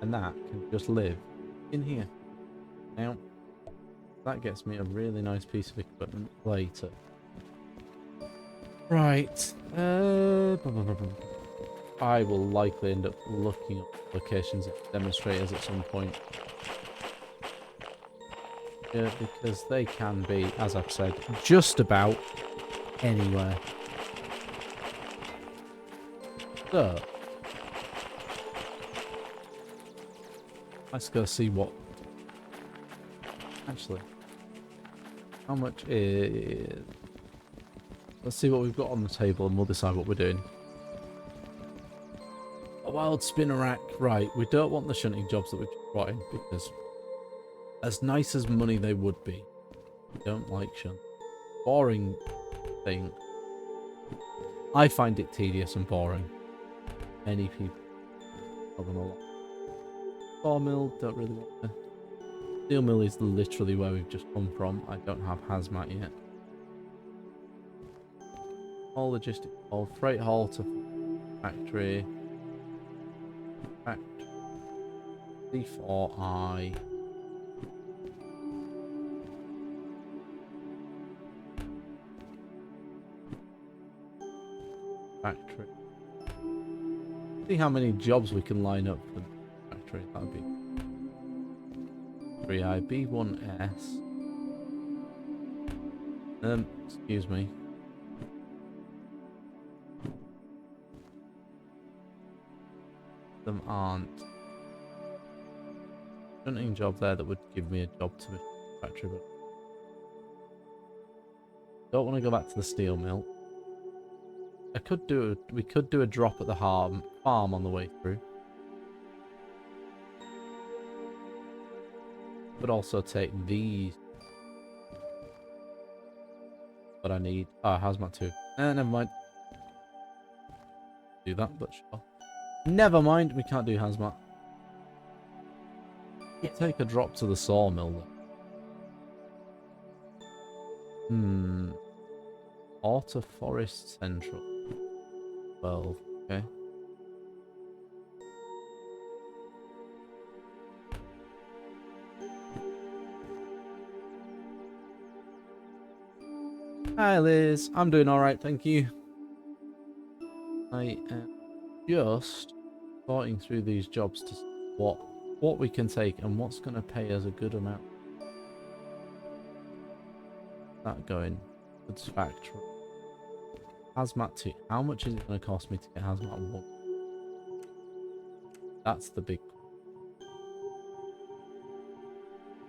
Speaker 1: And that can just live in here. Now, that gets me a really nice piece of equipment later. Right. I will likely end up looking up locations of demonstrators at some point. Yeah, because they can be, as I've said, just about anywhere. So, let's go see what... Actually, how much is... Let's see what we've got on the table and we'll decide what we're doing. A wild spinner rack. Right, we don't want the shunting jobs that we've brought in because as nice as money they would be, we don't like shunt. Boring thing. I find it tedious and boring. Many people have them a lot. Sawmill, don't really want to. Steel mill is literally where we've just come from. I don't have hazmat yet. All logistics, all freight haul to factory. Factory. C4I. Factory. See how many jobs we can line up for the factory. That would be 3I B1S. Excuse me. Them aren't. Shunting job there that would give me a job to the factory, but don't want to go back to the steel mill. We could do a drop at the farm on the way through. Could also take these. But I need hazmat too. Never mind. Do that, but sure. Never mind, we can't do hazmat. We'll take a drop to the sawmill then. Auto Forest Central. 12, okay. Hi Liz, I'm doing alright, thank you. I am just sorting through these jobs to see what we can take and what's going to pay us a good amount. That going. Goods factory. Hazmat 2. How much is it going to cost me to get Hazmat 1? That's the big...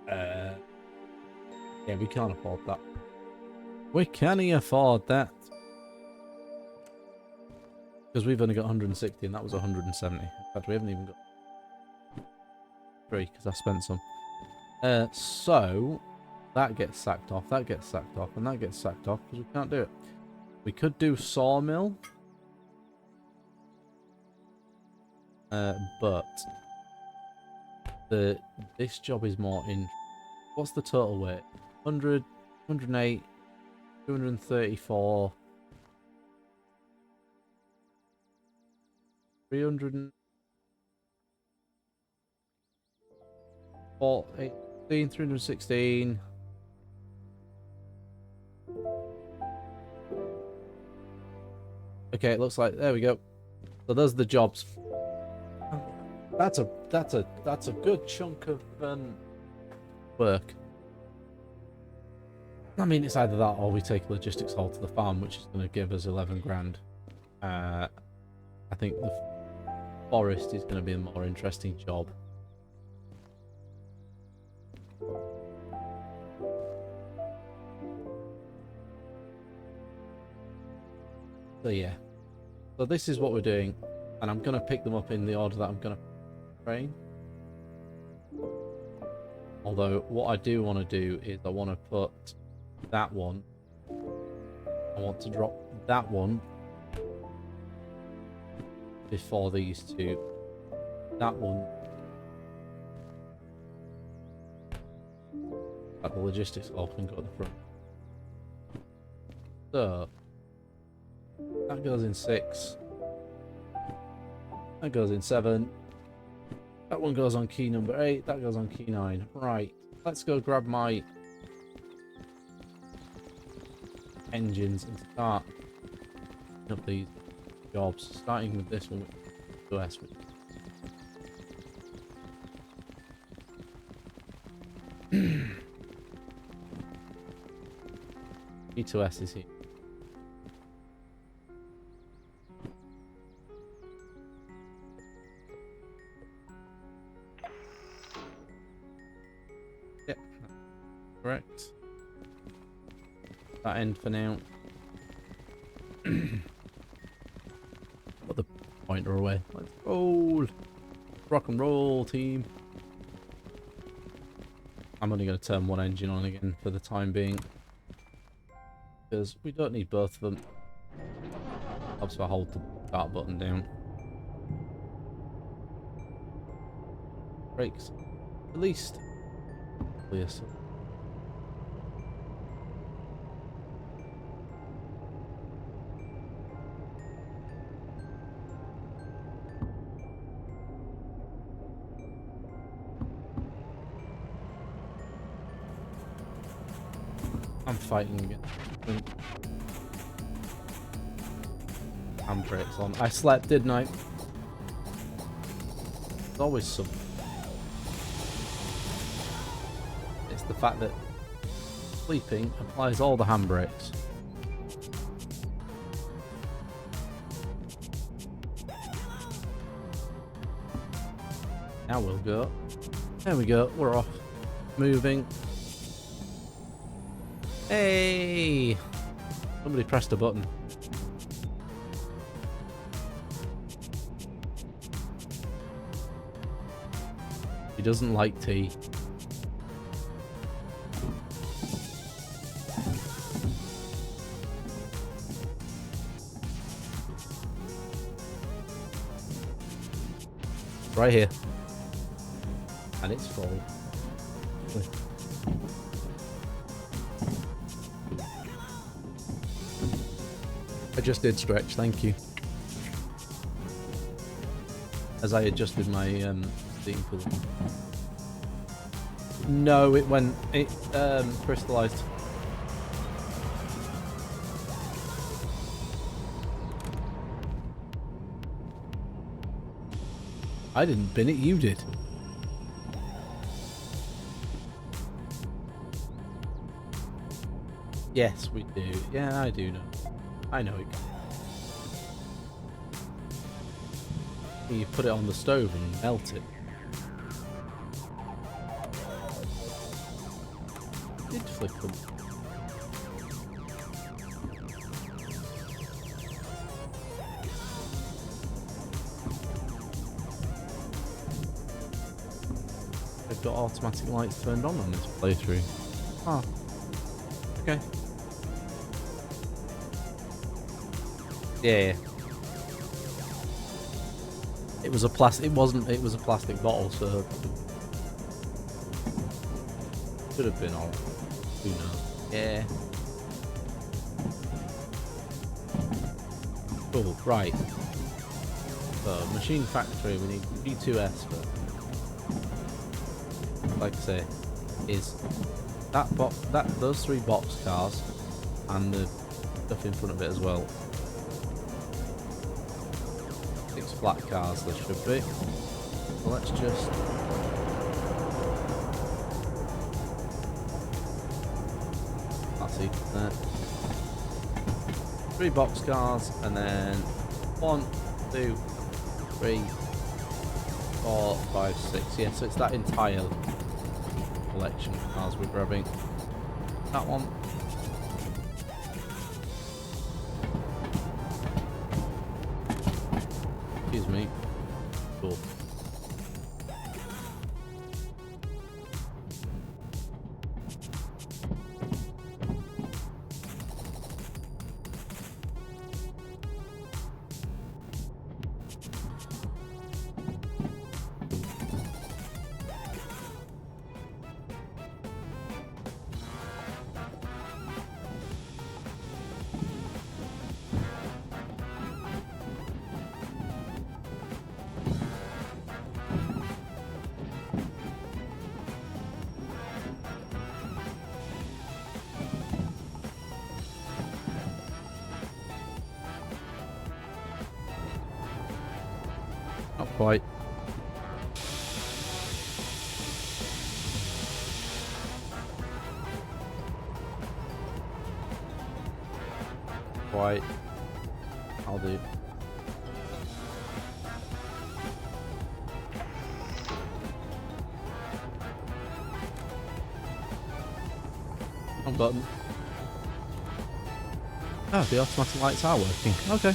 Speaker 1: yeah, we can't afford that. We can't afford that. Because we've only got 160 and that was 170. In fact, we haven't even got 3 because I spent some. So, that gets sacked off, that gets sacked off, and that gets sacked off because we can't do it. We could do sawmill. But this job is more in... What's the total weight? 100, 108, 234... 318, 316. Okay, it looks like there we go. So those are the jobs. That's a good chunk of work. I mean, it's either that or we take a logistics haul to the farm, which is going to give us 11 grand. I think the forest is going to be a more interesting job. So yeah. So this is what we're doing. And I'm going to pick them up in the order that I'm going to train. Although what I do want to do is I want to put that one. I want to drop that one before these two. That one at the logistics hall can go at the front. So that goes in 6. That goes in 7. That one goes on key number 8. That goes on key 9. Right. Let's go grab my engines and start up these jobs. Starting with this one with US. E2S is here. Yep, correct. That end for now. Put the pointer away. Let's roll. Rock and roll, team. I'm only going to turn one engine on again for the time being. Because we don't need both of them. Helps if I hold the start button down. Brakes. At least. Yes. I'm fighting again. Handbrakes on. I slept, didn't I? There's always something. It's the fact that sleeping applies all the handbrakes. Now we'll go. There we go. We're off. Moving. Hey! Somebody pressed a button. He doesn't like tea. Right here. And it's full. I just did stretch, thank you. As I adjusted my steam cooler. No, it crystallized. I didn't bin it, you did. Yes, we do. Yeah, I do know. I know it. you put it on the stove and melt it. Did flip them. They've got automatic lights turned on this playthrough. Oh. Okay. Yeah. It was a plastic. It wasn't. It was a plastic bottle, so could have been alright. Who knows? Yeah. Cool. Right. So machine factory. We need G2S for. Like I say, is that those 3 box cars and the stuff in front of it as well. 6 flat cars there should be. So let's just that's it there. 3 box cars and then 1, 2, 3, 4, 5, 6. Yeah, so it's that entire collection of cars we're grabbing. That one. Excuse me. Cool. Not quite. Quite. I'll do. Wrong button. Oh, the automatic lights are working. Okay.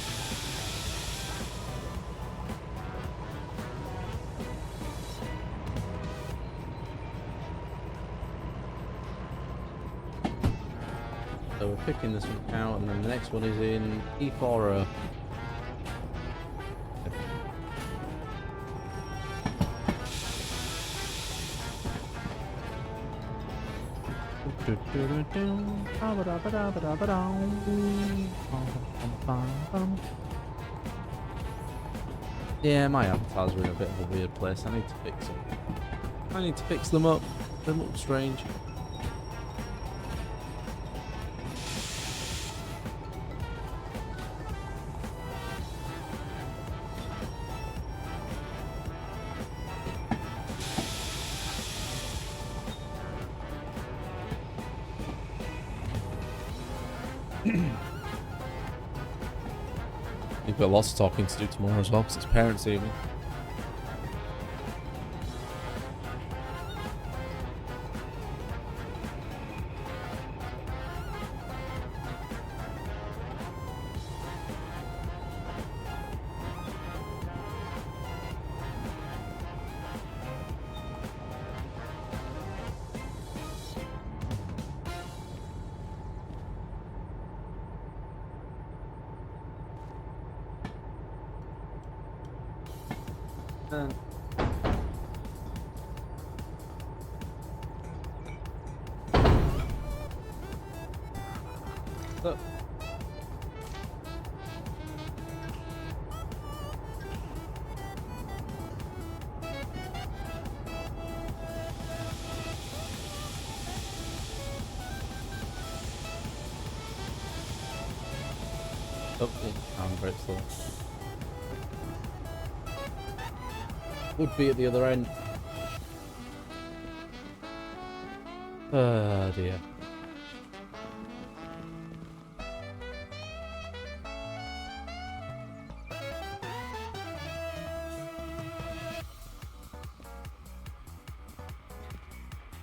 Speaker 1: So we're picking this one out, and then the next one is in E40. Yeah, my avatars are in a bit of a weird place. I need to fix them. I need to fix them up. They look strange. You've got lots of talking to do tomorrow as well, because it's parents' evening. Look. Oh, I'm very slow. Would be at the other end. Oh dear.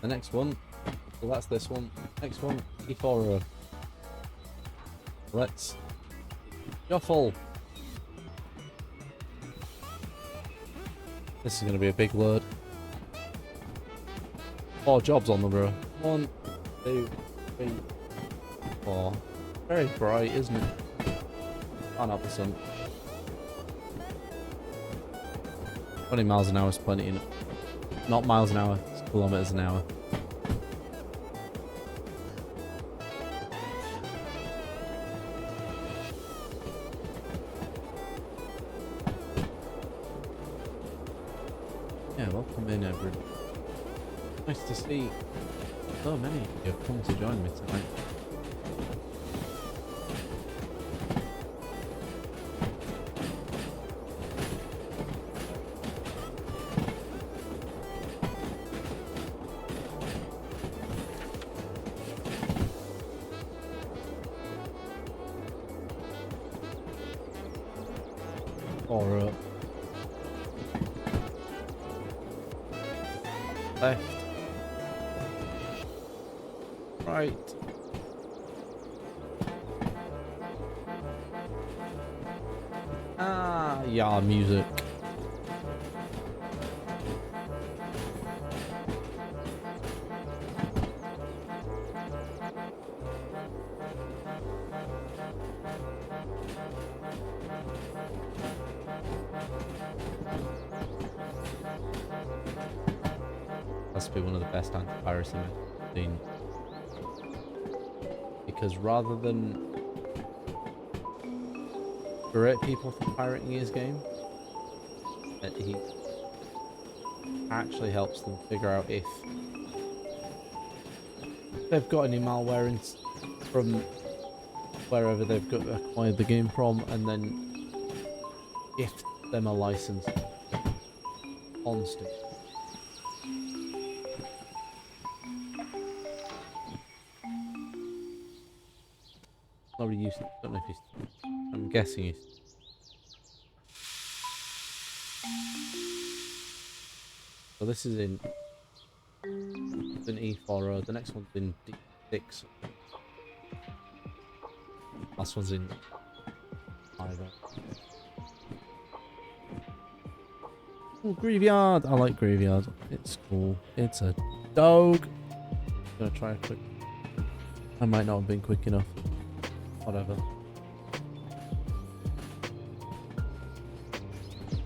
Speaker 1: The next one. So that's this one. Next one, E4. Let's shuffle. This is going to be a big load. 4 jobs on the row. 1, 2, 3, 4. Very bright, isn't it? Can't have the sun. 20 miles an hour is plenty enough. Not miles an hour, it's kilometers an hour. Yeah, welcome in everyone. Nice to see so many of you have come to join me tonight. Or left, right, yeah, music. That's be one of the best anti-piracy methods I've seen. Because rather than berate people for pirating his game, he actually helps them figure out if they've got any malware from wherever they've acquired the game from, and then gift them a license on Steam. Nobody used to. I don't know if he's. I'm guessing he's. So this is in E4. The next one's in D6. Last one's in either. Oh, graveyard. I like graveyard. It's cool. It's a dog. I'm gonna try a quick. I might not have been quick enough. Whatever.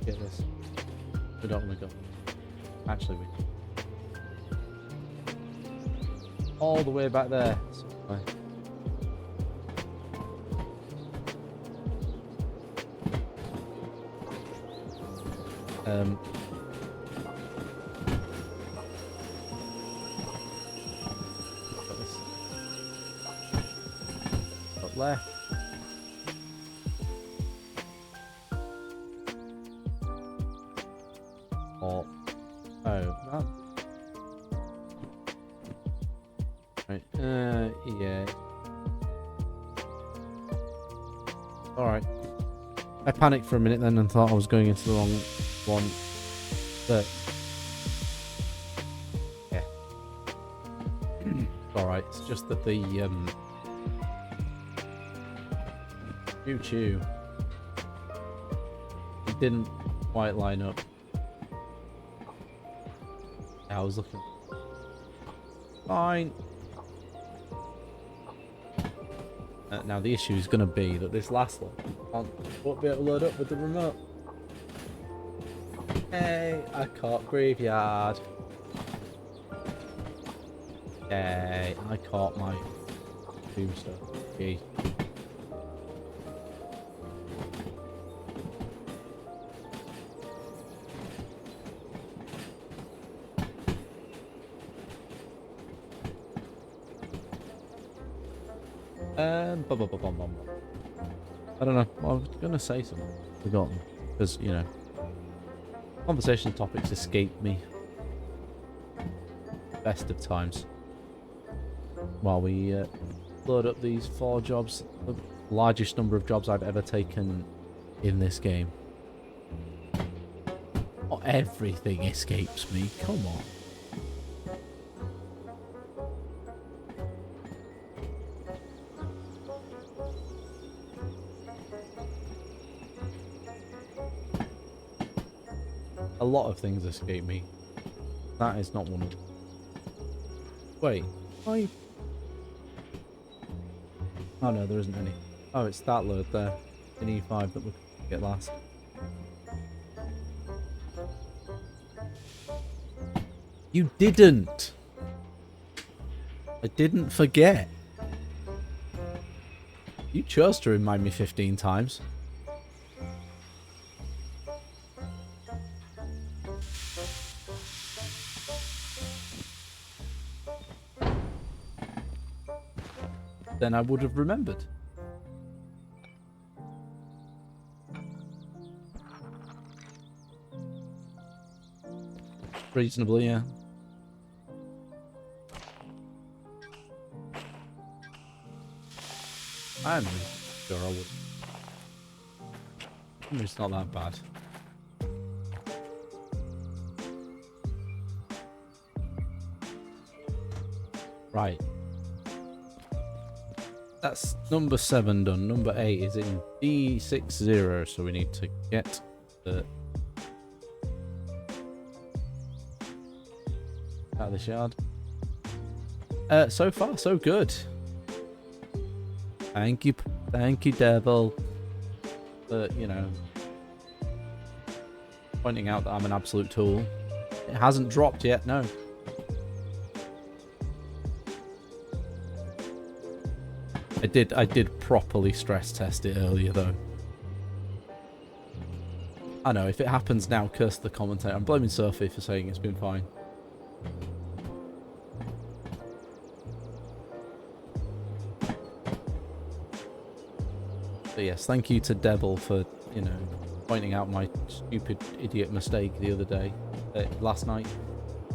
Speaker 1: Get this. We don't want to go. Actually, we all the way back there. Somewhere. Got this. Up left. Oh, that. Right. Yeah. All right. I panicked for a minute then and thought I was going into the wrong one, but yeah. All right. It's just that the Choo it didn't quite line up. I was looking fine. Now the issue is going to be that this last one won't be able to load up with the remote. Hey, I caught graveyard. Hey, I caught my tombstone. Okay. I don't know. I was gonna say something. Forgotten. Because, you know, conversation topics escape me. Best of times. While we load up these 4 jobs, the largest number of jobs I've ever taken in this game. Oh, everything escapes me. Come on. A lot of things escape me. That is not one of them. Wait, I... Oh no, there isn't any. Oh, it's that load there. In E5 that we get last. You didn't! I didn't forget. You chose to remind me 15 times. Then I would have remembered. Reasonably, yeah. I'm sure I would. It's not that bad. Right. That's number 7 done. Number 8 is in D60, so we need to get the... out of this yard. So far, so good. Thank you, Devil, for, you know, pointing out that I'm an absolute tool. It hasn't dropped yet, no. I did properly stress test it earlier, though. I know, if it happens now, curse the commentator. I'm blaming Sophie for saying it's been fine. But yes, thank you to Devil for, you know, pointing out my stupid idiot mistake the other day, last night,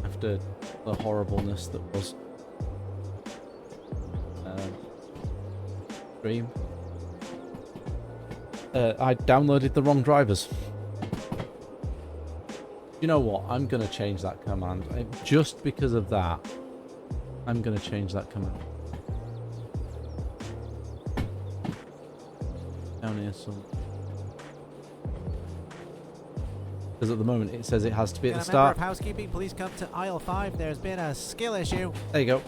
Speaker 1: after the horribleness that was stream. I downloaded the wrong drivers. You know what? I'm going to change that command. Just because of that, I'm going to change that command. Down here some. Because at the moment it says it has to be at the start.
Speaker 2: Member of housekeeping, please come to aisle 5. There's been a skill issue.
Speaker 1: There you go.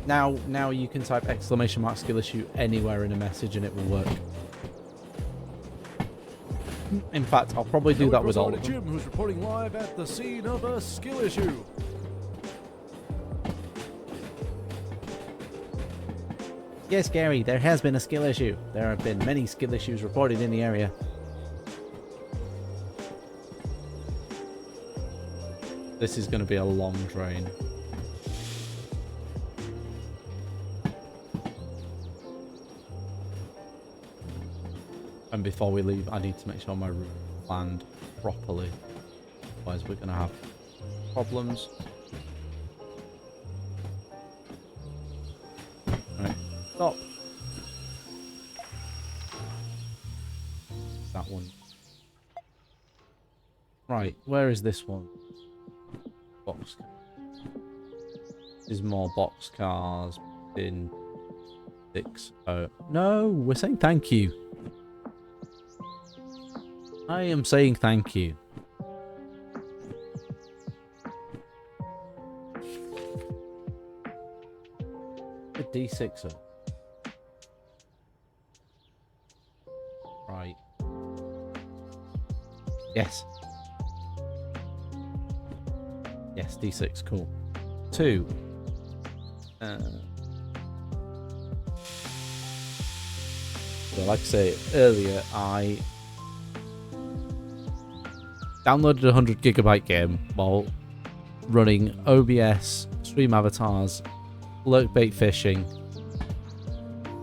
Speaker 1: Now you can type ! skill issue anywhere in a message and it will work. In fact, I'll probably do that with all of them.
Speaker 3: Jim, who's reporting live at the scene of a skill issue.
Speaker 1: Yes, Gary, there has been a skill issue. There have been many skill issues reported in the area. This is going to be a long train. And before we leave, I need to make sure my route is planned properly. Otherwise, we're going to have problems. Right, stop. That one. Right, where is this one? Box. There's more box cars in 6. Oh no, we're saying thank you. I am saying thank you. A D6er. Right. Yes. Yes, D6, cool. 2. So like I say earlier, I downloaded a 100GB game while running OBS, stream avatars, lurkbait fishing,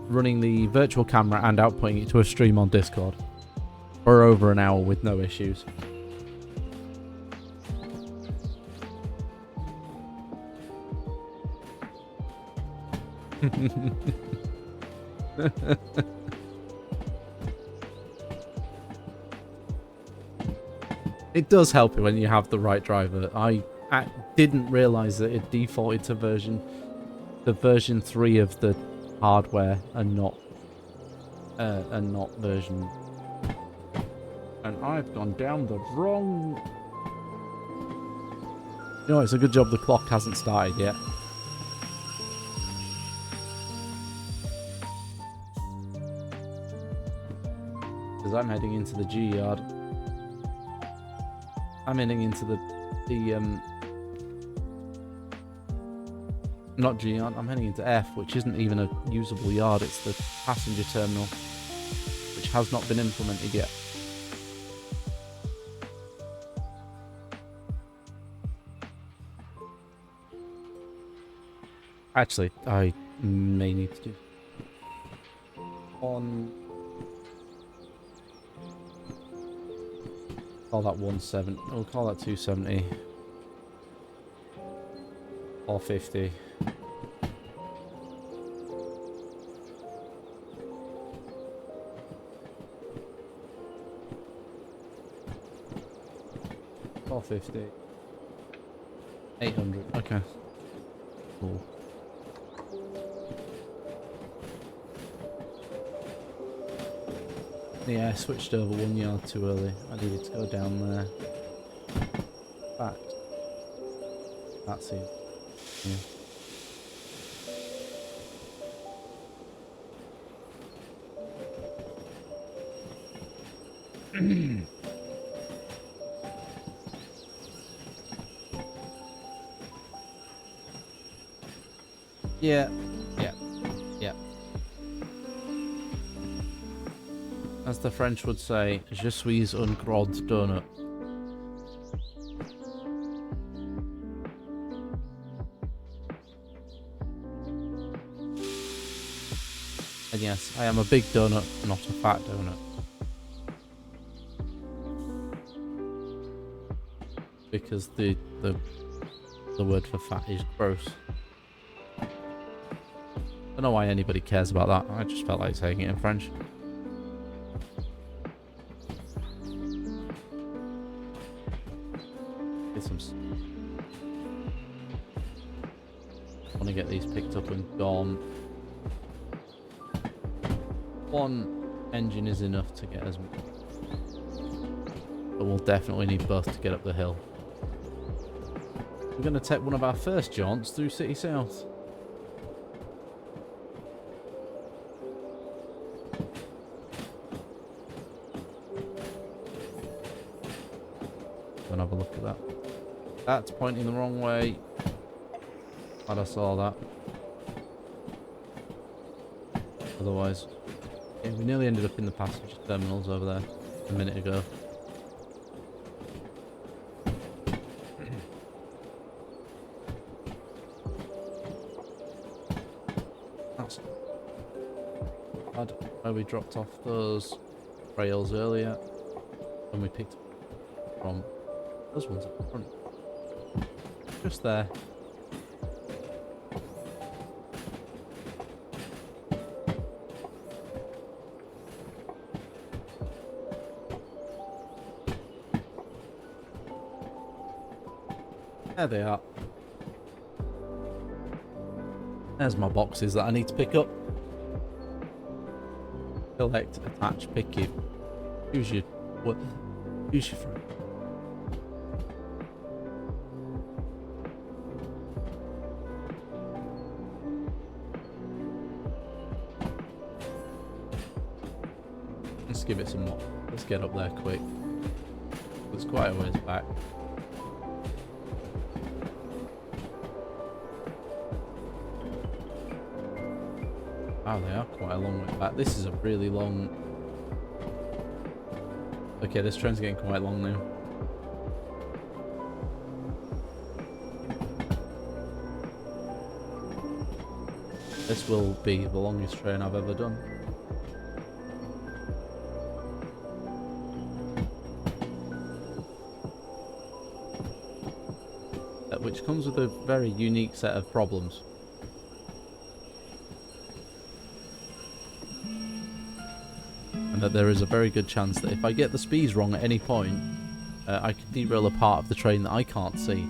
Speaker 1: running the virtual camera and outputting it to a stream on Discord for over an hour with no issues. It does help when you have the right driver. I didn't realize that it defaulted to version 3 of the hardware and not version. And I've gone down the wrong You know, it's a good job the clock hasn't started yet. Because I'm heading into the G yard. I'm heading into the not G yard, I'm heading into F, which isn't even a usable yard, it's the passenger terminal, which has not been implemented yet. Actually, I may need to do on. Call that 170. We'll call that 270. Or 50. Or 50. 800. Okay. Cool. Yeah, I switched over 1 yard too early. I needed to go down there. Back. That's it. Yeah. Yeah. Yeah. As the French would say, je suis un gros donut. And yes, I am a big donut, not a fat donut. Because the word for fat is gross. I don't know why anybody cares about that. I just felt like saying it in French. Get some. I want to get these picked up and gone. One engine is enough to get us, but we'll definitely need both to get up the hill. We're going to take one of our first jaunts through City South. Go and have a look at that. That's pointing the wrong way. Glad I saw that. Otherwise, yeah, we nearly ended up in the passenger terminals over there a minute ago. That's bad. Where we dropped off those rails earlier when we picked up from those ones at the front. Just there. There they are. There's my boxes that I need to pick up. Collect, attach, pick it. Use your what? Use your phone. Let's give it some more. Let's get up there quick. It's quite a ways back. Oh, they are quite a long way back. This is a really long... Okay, this train's getting quite long now. This will be the longest train I've ever done. Which comes with a very unique set of problems. And that there is a very good chance that if I get the speeds wrong at any point, I could derail a part of the train that I can't see.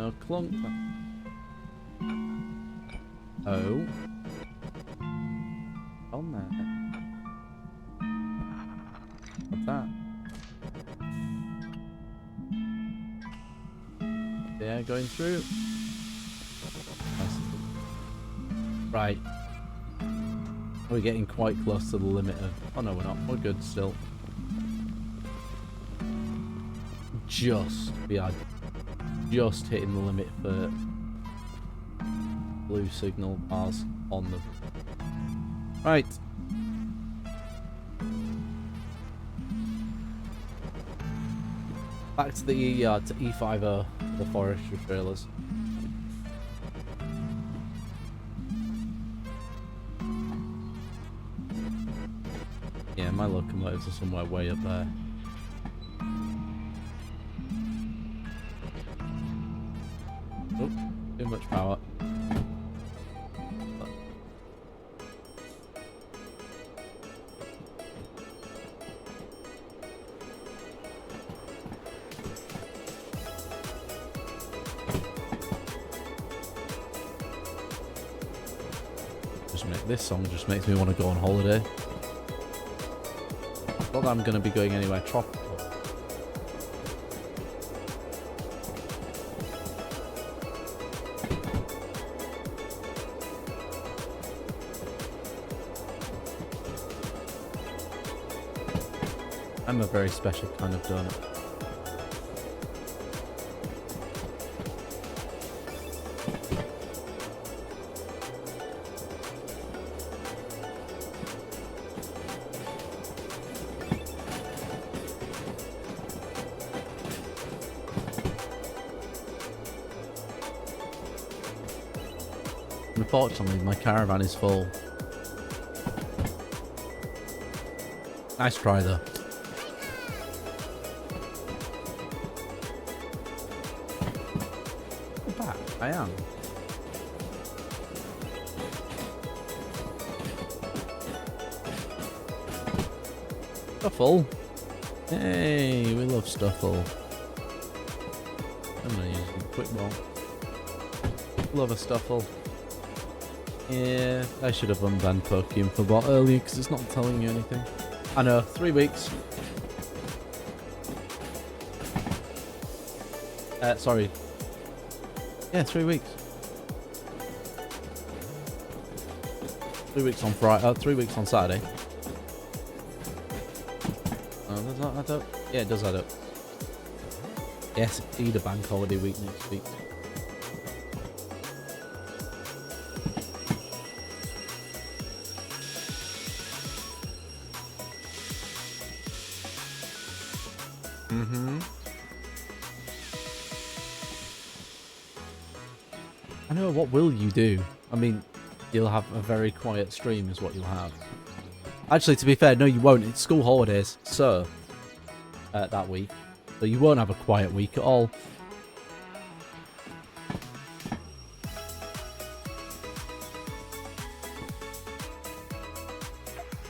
Speaker 1: No clunk. Oh. On there. What's that? Yeah, going through. Nice. Right. We're getting quite close to the limit of... Oh no, we're not. We're good still. We are just hitting the limit for blue signal bars on them. Right. Back to the E-yard, to E50, the forestry trailers. Yeah, my locomotives are somewhere way up there. Oh, too much power. This song just makes me want to go on holiday. Not that I'm going to be going anywhere tropical. I'm a very special kind of donut. Unfortunately, my caravan is full. Nice try, though. Back. I am. Stuffle. Hey, we love Stuffle. I'm gonna use a quick ball. Love a Stuffle. Yeah, I should have unbanned Pokemon for bot earlier because it's not telling you anything. I know, 3 weeks. Sorry. Yeah, 3 weeks. 3 weeks on Friday. 3 weeks on Saturday. Oh, does that add up? Yeah, it does add up. Yes, indeed, a bank holiday week next week. I know, what will you do? I mean, you'll have a very quiet stream is what you'll have. Actually, to be fair, no you won't. It's school holidays, so... that week. So you won't have a quiet week at all.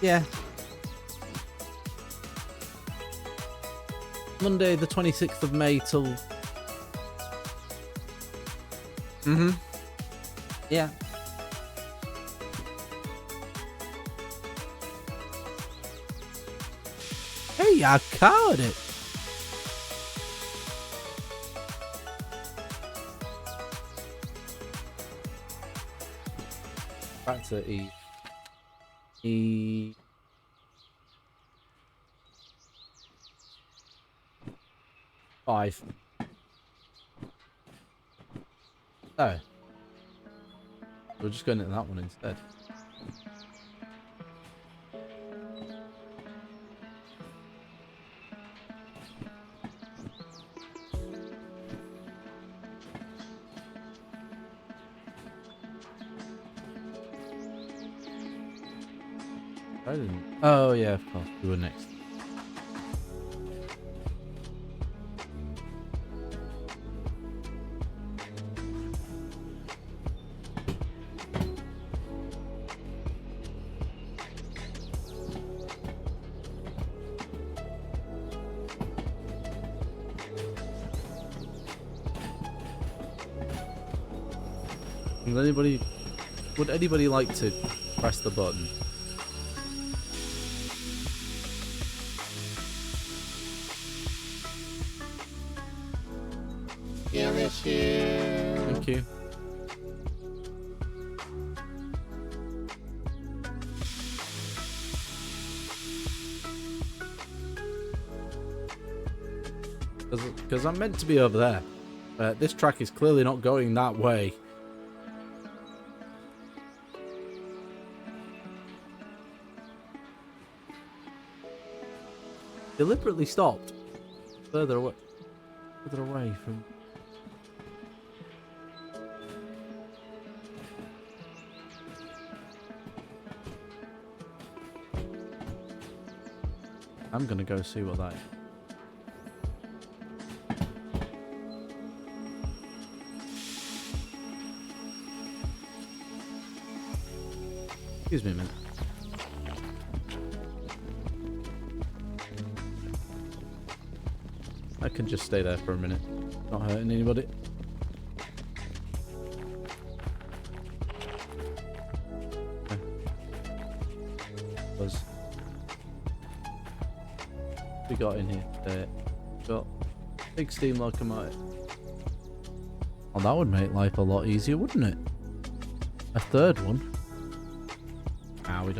Speaker 1: Yeah. Monday the 26th of May till... Yeah. Hey, I caught it. Back to E. E. Five. Oh. We're just going into that one instead. I didn't. Oh yeah, of course. We were next. Would anybody like to press the button?
Speaker 4: Skill issue.
Speaker 1: Thank you. Because I'm meant to be over there. This track is clearly not going that way. Deliberately stopped. Further away from... I'm gonna go see what that is. Excuse me a minute. I can just stay there for a minute. Not hurting anybody. Okay. Buzz. We got in here. Got big steam locomotive. Well, that would make life a lot easier, wouldn't it? A third one. Ah, we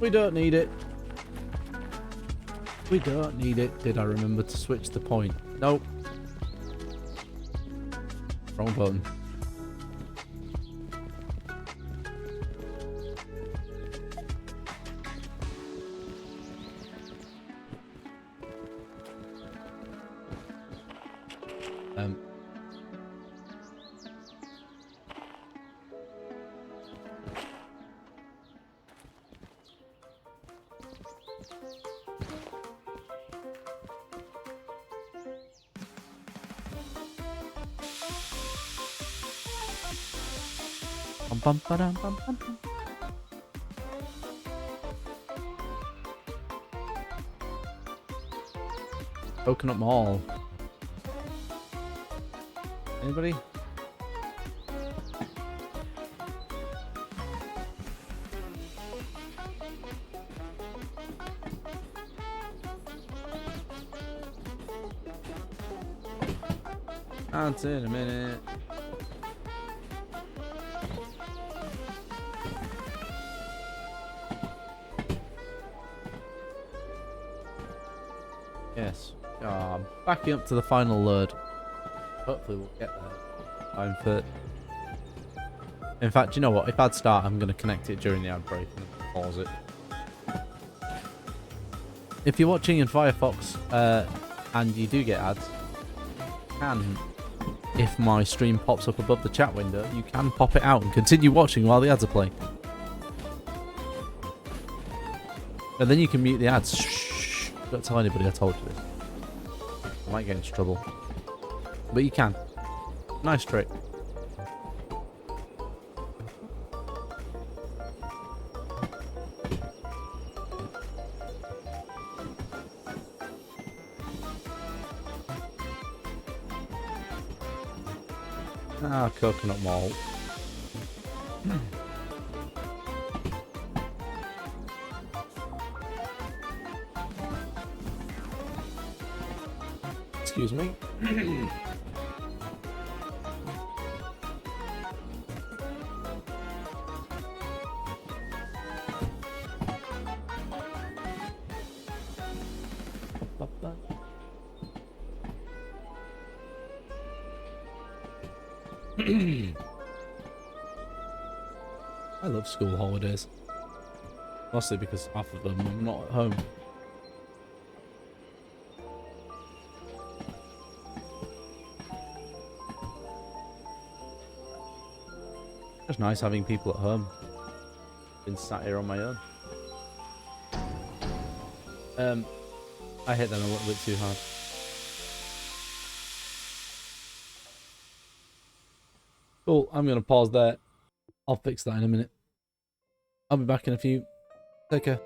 Speaker 1: don't need it. We don't need it. Did I remember to switch the point? Nope. Wrong button. Bum, ba-dum, bum, bum, bum. Coconut Mall. Anybody? That's in a minute. Yes. Backing up to the final load. Hopefully we'll get there. Time for... In fact, you know what? If ads start, I'm going to connect it during the ad break and pause it. If you're watching in Firefox and you do get ads, you can, if my stream pops up above the chat window, you can pop it out and continue watching while the ads are playing. And then you can mute the ads. Shh. Don't tell anybody I told you this. I might get into trouble. But you can. Nice trick. Ah, coconut malt. Excuse me. I love school holidays. Mostly because half of them I'm not at home. It's nice having people at home. Been sat here on my own. I hit them a little bit too hard. Cool, I'm going to pause there. I'll fix that in a minute. I'll be back in a few. Take care.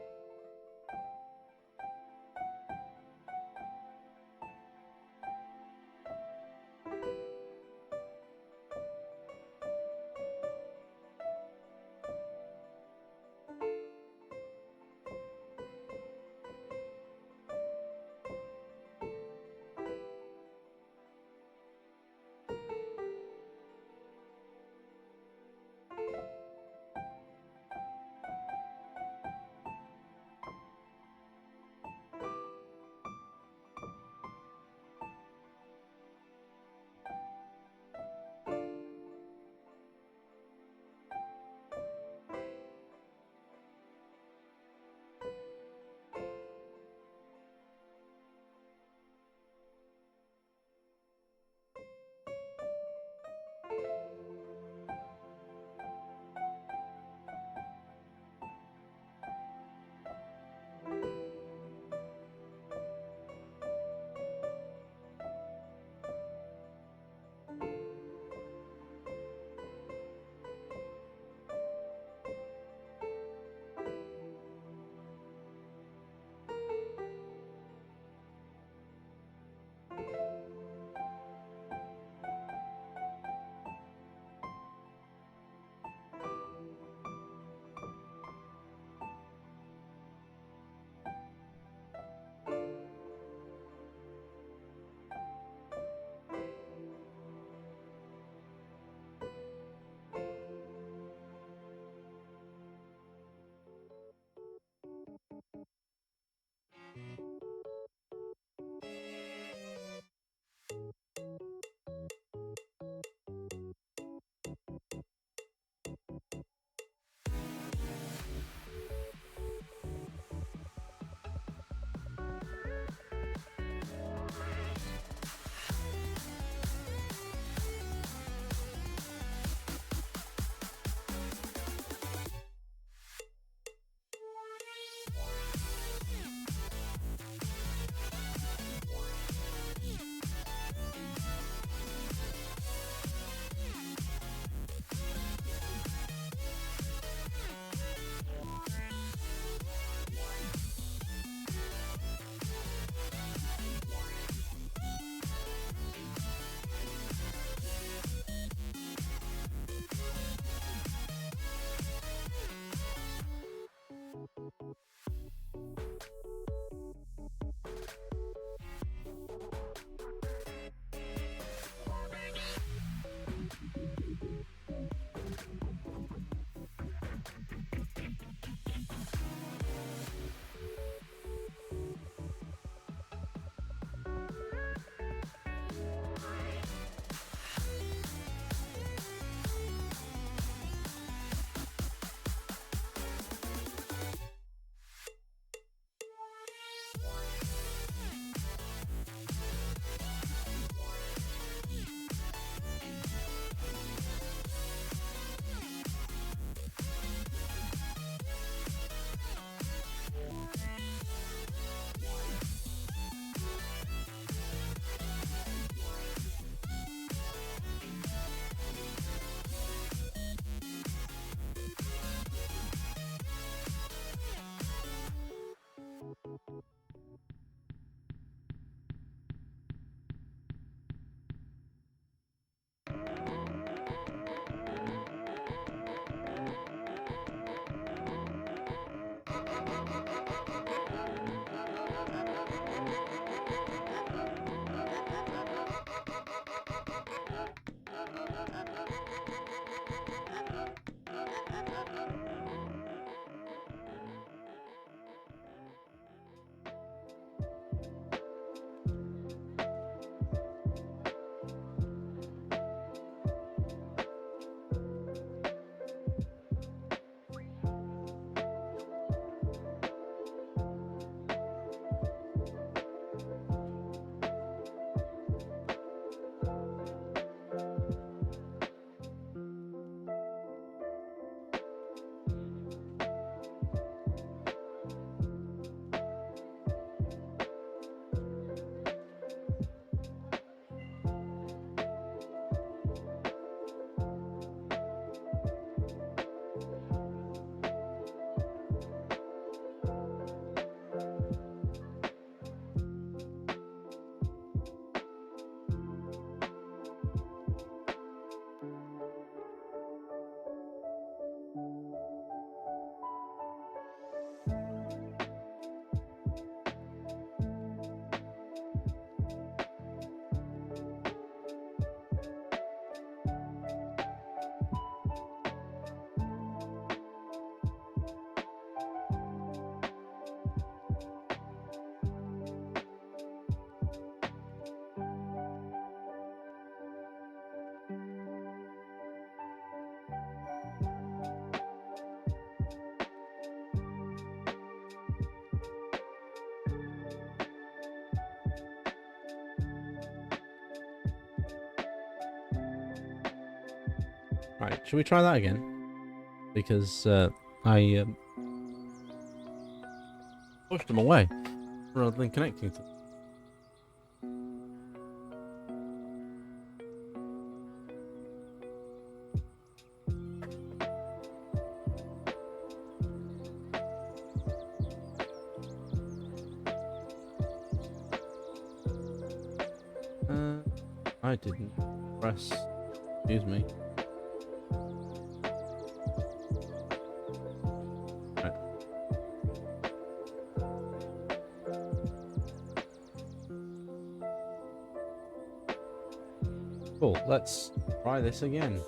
Speaker 1: Right, should we try that again? Because I pushed them away rather than connecting to them. I didn't press. Excuse me. Right. Cool. Let's try this again.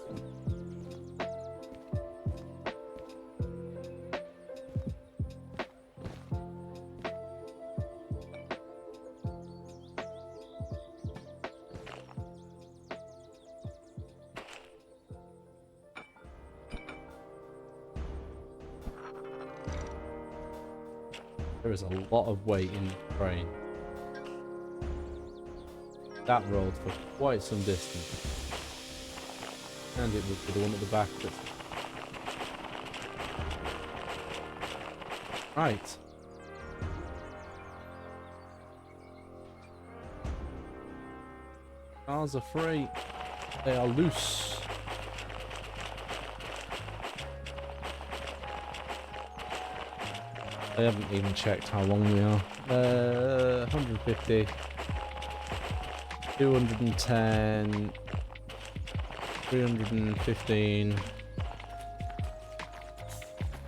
Speaker 1: There is a lot of weight in the train. That rolled for quite some distance. And it was the one at the back that... Right. Cars are free. They are loose. I haven't even checked how long we are. 150, 210, 315,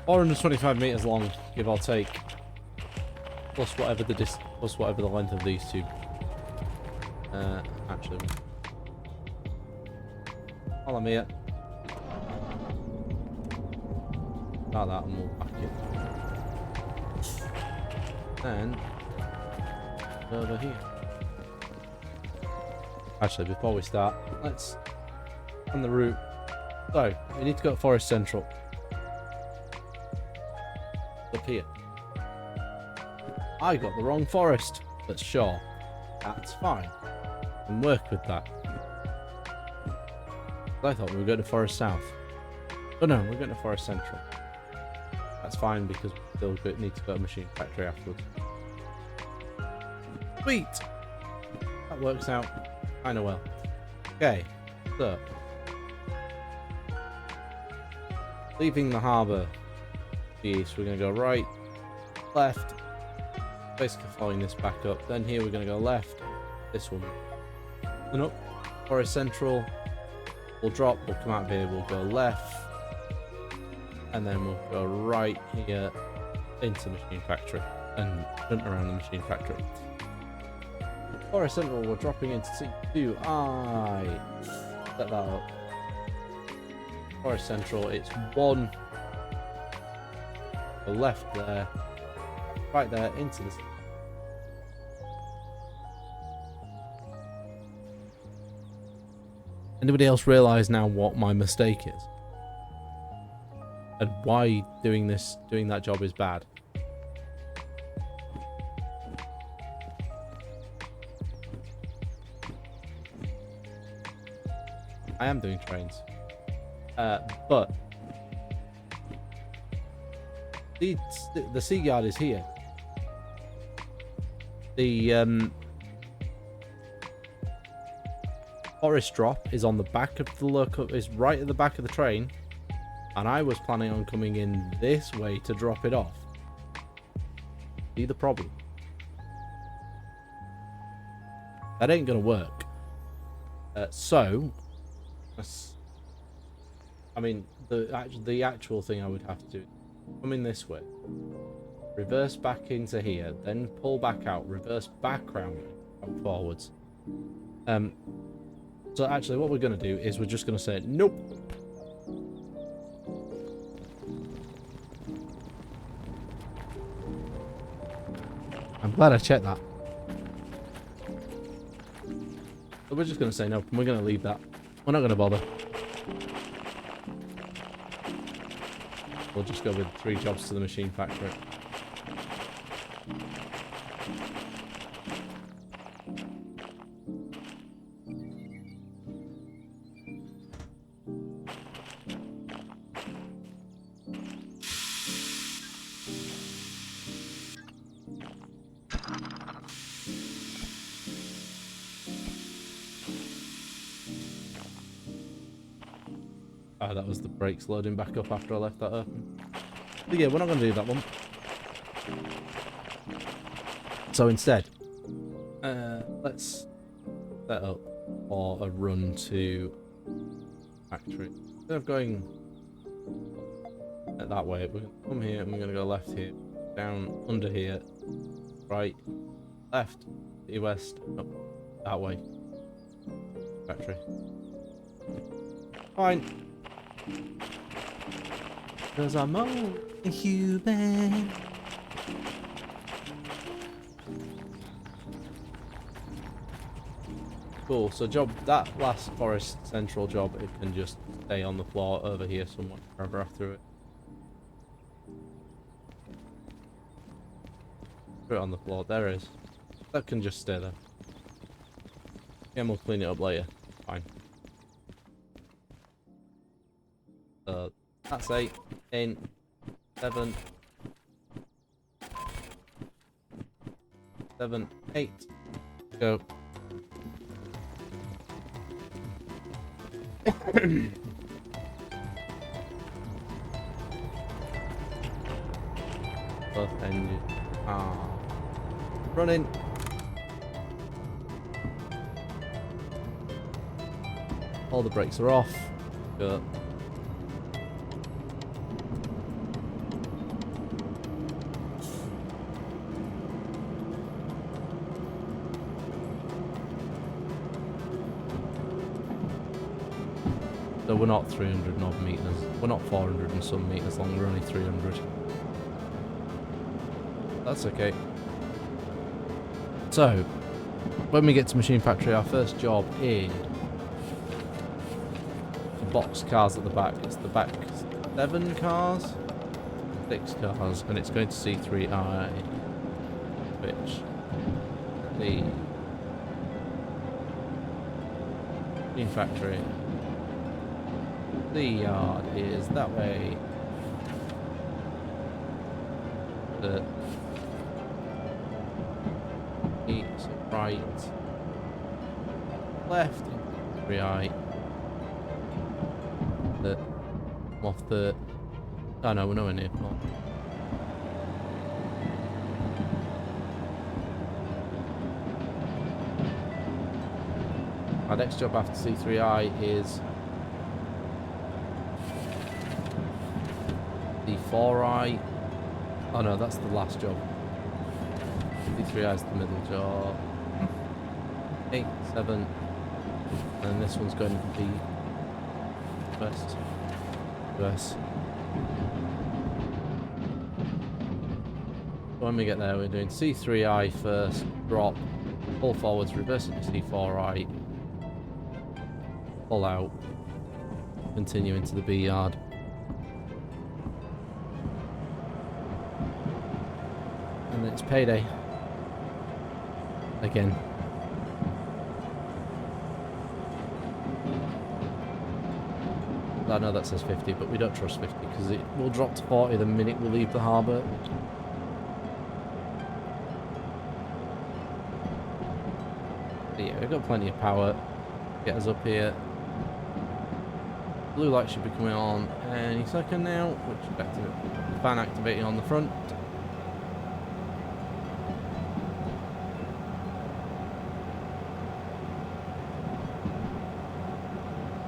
Speaker 1: 425 meters long, give or take. Plus whatever the length of these two. Actually, while I'm here, about that, and we'll back it. And over here. Actually, before we start, let's on the route. So we need to go to Forest Central. Up here. I got the wrong forest. But sure, that's fine. I can work with that. I thought we were going to Forest South. But no, we're going to Forest Central. That's fine because we still need to go to Machine Factory afterwards. Sweet! That works out kind of well. Okay, so leaving the harbour east, we're going to go right, left, basically following this back up. Then here we're going to go left, this one, and up, Forest Central. We'll drop, we'll come out here, we'll go left. And then we'll go right here into Machine Factory and hunt around the Machine Factory. Forest Central, we're dropping into C2. I set that up. Forest Central, it's one. Go left there, right there into the. Anybody else realise now what my mistake is? And why doing that job is bad? I am doing trains. But the sea guard is here. The forest drop is on the back of the is right at the back of the train. And I was planning on coming in this way to drop it off. See the problem? That ain't gonna work. I mean, the actual thing I would have to do, come in this way, reverse back into here, then pull back out, reverse back round, out forwards. So actually, what we're gonna do is we're just gonna say nope. I'm glad I checked that. But we're just going to say no, and we're going to leave that. We're not going to bother. We'll just go with 3 jobs to the Machine Factory. Oh, that was the brakes loading back up after I left that open. But yeah, we're not going to do that one. So instead, let's set up for a run to factory. Instead of going that way, we're going to come here and we're going to go left here, down under here, right, left, west, up that way. Factory. Fine. Because I'm only human. Cool, so that last forest central job, it can just stay on the floor over here somewhere, wherever I threw it. Put it on the floor, there it is. That can just stay there. Yeah, we'll clean it up later. Fine. So, that's 8, in, 7, 7, 8, go. Both engines are running. All the brakes are off. Go. So we're not 300 and odd meters. We're not 400 and some meters long. We're only 300. That's okay. So, when we get to Machine Factory, our first job is the box cars at the back. It's the back 7 cars, 6 cars, and it's going to C3I, which the Machine Factory. The yard is that way. The east, right, left, right. The off the. Oh no, we're nowhere near. Our next job after C3I is the 4I. Oh no, that's the last job. C3I is the middle job. 8, 7. And this one's going to be west. West. When we get there, we're doing C3I first, drop, pull forwards, reverse into C4I, pull out, continue into the B yard. And it's payday. Again. I know that says 50, but we don't trust 50 because it will drop to 40 the minute we leave the harbour. But yeah, we've got plenty of power to get us up here. Blue light should be coming on any second now, which is back to the fan activating on the front.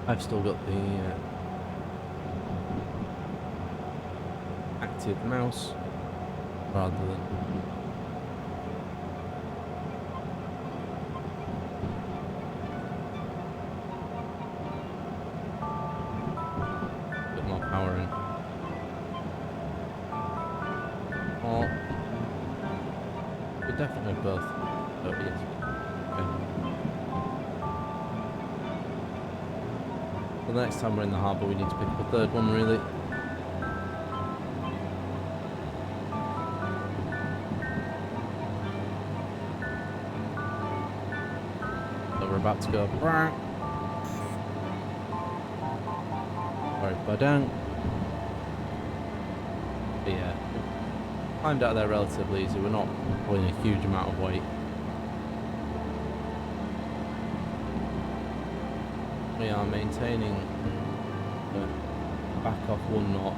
Speaker 1: I've still got the active mouse rather than a bit more power in. Or we definitely both. Oh yes. Okay. The next time we're in the harbour, we need to pick up a third one, really. So we're about to go. Sorry, bow down. But yeah, we climbed out of there relatively easy. We're not pulling a huge amount of weight. We are maintaining back off one notch.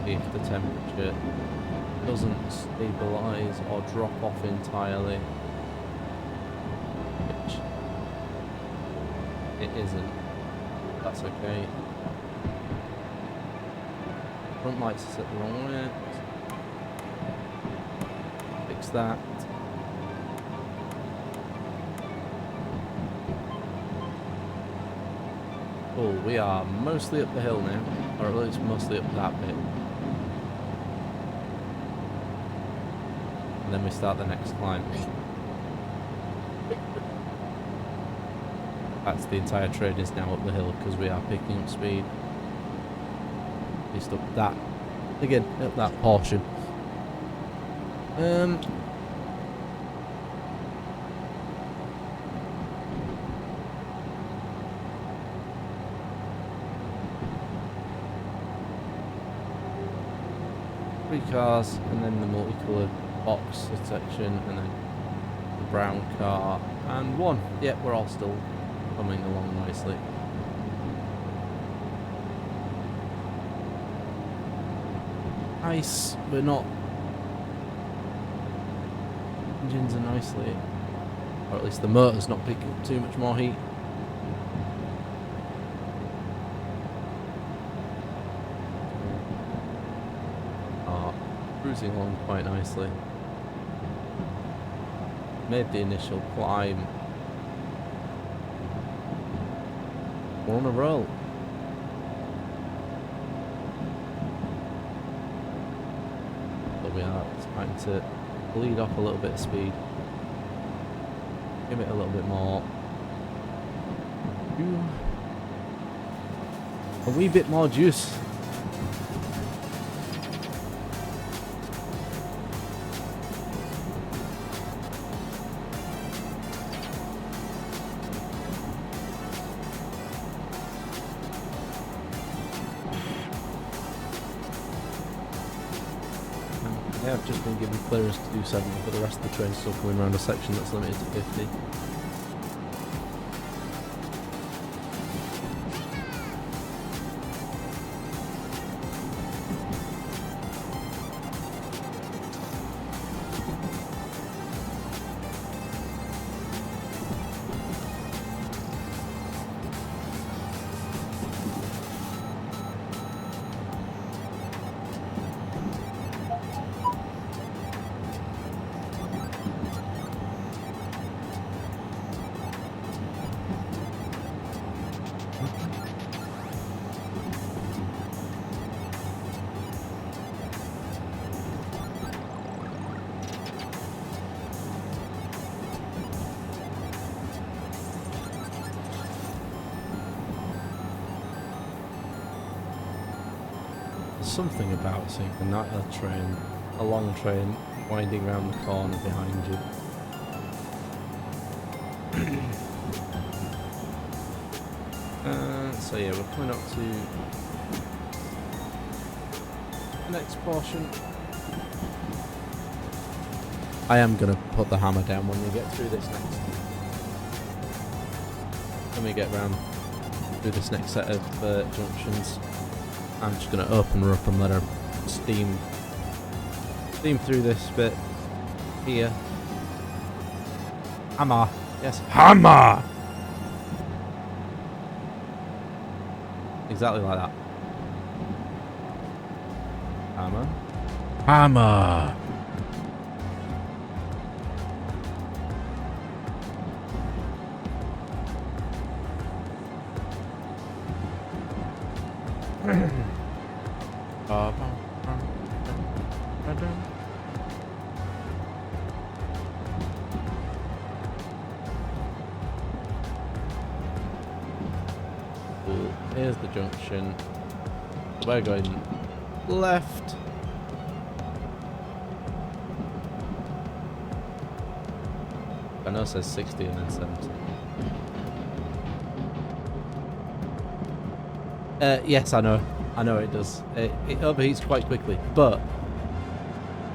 Speaker 1: If the temperature doesn't stabilise or drop off entirely, which it isn't, that's okay. Front lights are set the wrong way. Fix that. Cool, we are mostly up the hill now, or at least mostly up that bit. And then we start the next climb. That's the entire train is now up the hill because we are picking up speed. Just up that, again, up that portion. 3 cars, and then the multicoloured box section, and then the brown car, and 1. Yep, we're all still coming along nicely. Nice, we're not. Engines are nicely, or at least the motor's not picking up too much more heat. Cruising along quite nicely. Made the initial climb. We're on a roll. But we are trying to bleed off a little bit of speed. Give it a little bit more. A wee bit more juice. Yeah, I've just been given clearance to do 70, but the rest of the train's still coming around a section that's limited to 50. Something about seeing a long train winding around the corner behind you. So yeah, we're coming up to the next portion. I am going to put the hammer down when we get through this next. When we get round through this next set of junctions. I'm just going to open her up and let her steam through this bit here. Hammer. Yes, hammer! Exactly like that. Hammer. Hammer! Here's the junction. We're going left. I know it says 60 and then 70. Yes, I know. I know it does. It overheats quite quickly, but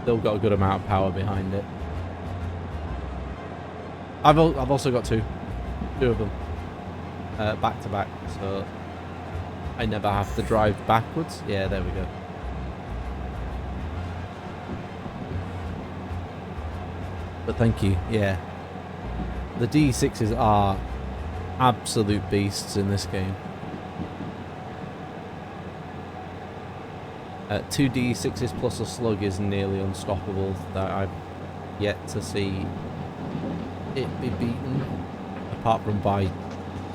Speaker 1: still got a good amount of power behind it. I've also got two of them. back to back, so I never have to drive backwards. Yeah, there we go. But thank you, yeah. The D6s are absolute beasts in this game. 2 D6s plus a slug is nearly unstoppable. That I've yet to see it be beaten, apart from by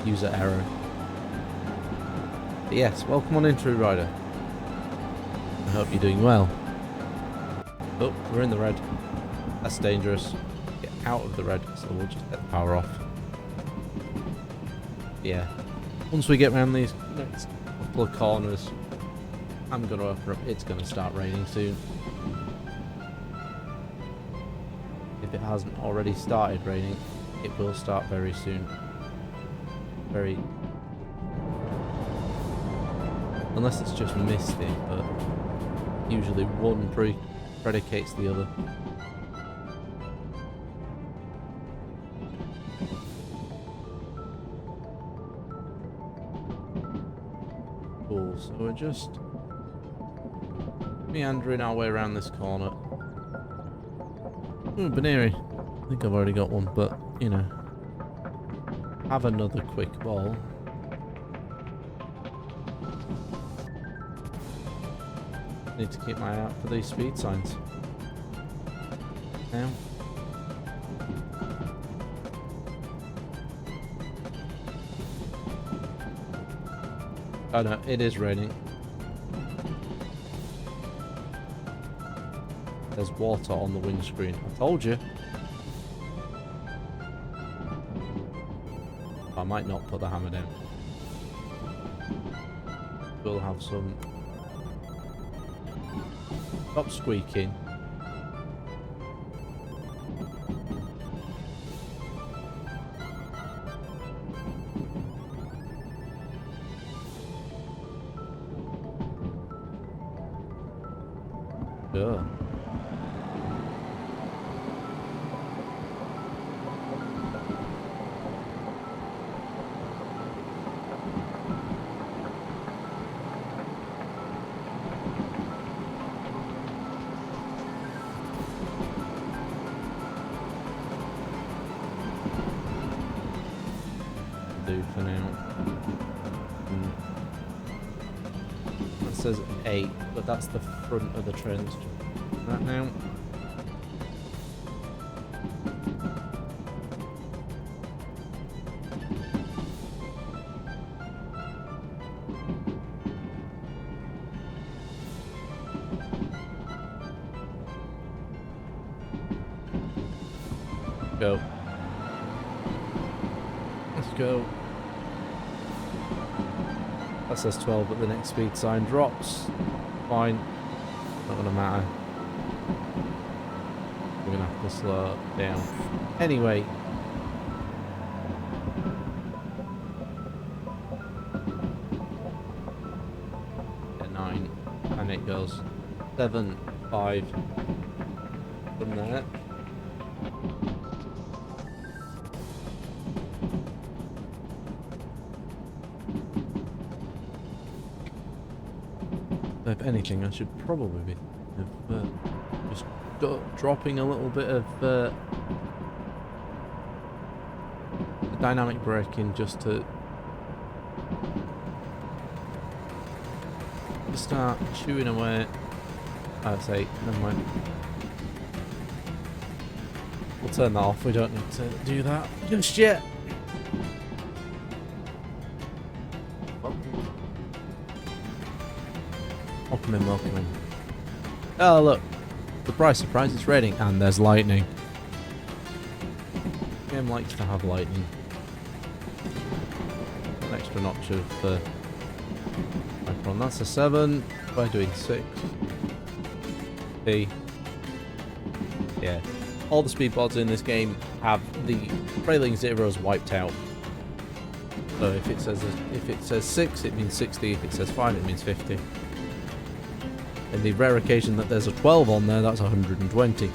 Speaker 1: user error. But yes, welcome on in, True Rider. I hope you're doing well. Oh, we're in the red. That's dangerous. Get out of the red, so we'll just get the power off. Yeah. Once we get around these next couple of corners, I'm gonna open up. It's gonna start raining soon. If it hasn't already started raining, it will start very soon. Very. Unless it's just misty, but usually one predicates the other. Cool, so we're just meandering our way around this corner. Ooh, Baneri. I think I've already got one, but, you know. Have another quick ball. Need to keep my eye out for these speed signs. Now. Oh no, it is raining. There's water on the windscreen. I told you. I might not put the hammer down. We'll have some. Stop squeaking. Sure. Do for now. It says 8, but that's the front of the train. That now. Go. Let's go. That says 12, but the next speed sign drops. Fine. Not gonna matter. We're gonna have to slow down. Anyway. Yeah, 9. And it goes 7, 5. From there. If anything, I should probably be just dropping a little bit of dynamic braking just to start chewing away. I'd say, never mind. We'll turn that off. We don't need to do that just yet. Welcome in, welcome in. Oh look, surprise, it's raining and there's lightning. The game likes to have lightning. An extra notch of micron. That's a 7. We're doing 6. B. Yeah. All the speed boards in this game have the trailing zeros wiped out. So if it says 6, it means 60. If it says 5, it means 50. In the rare occasion that there's a 12 on there, that's 120.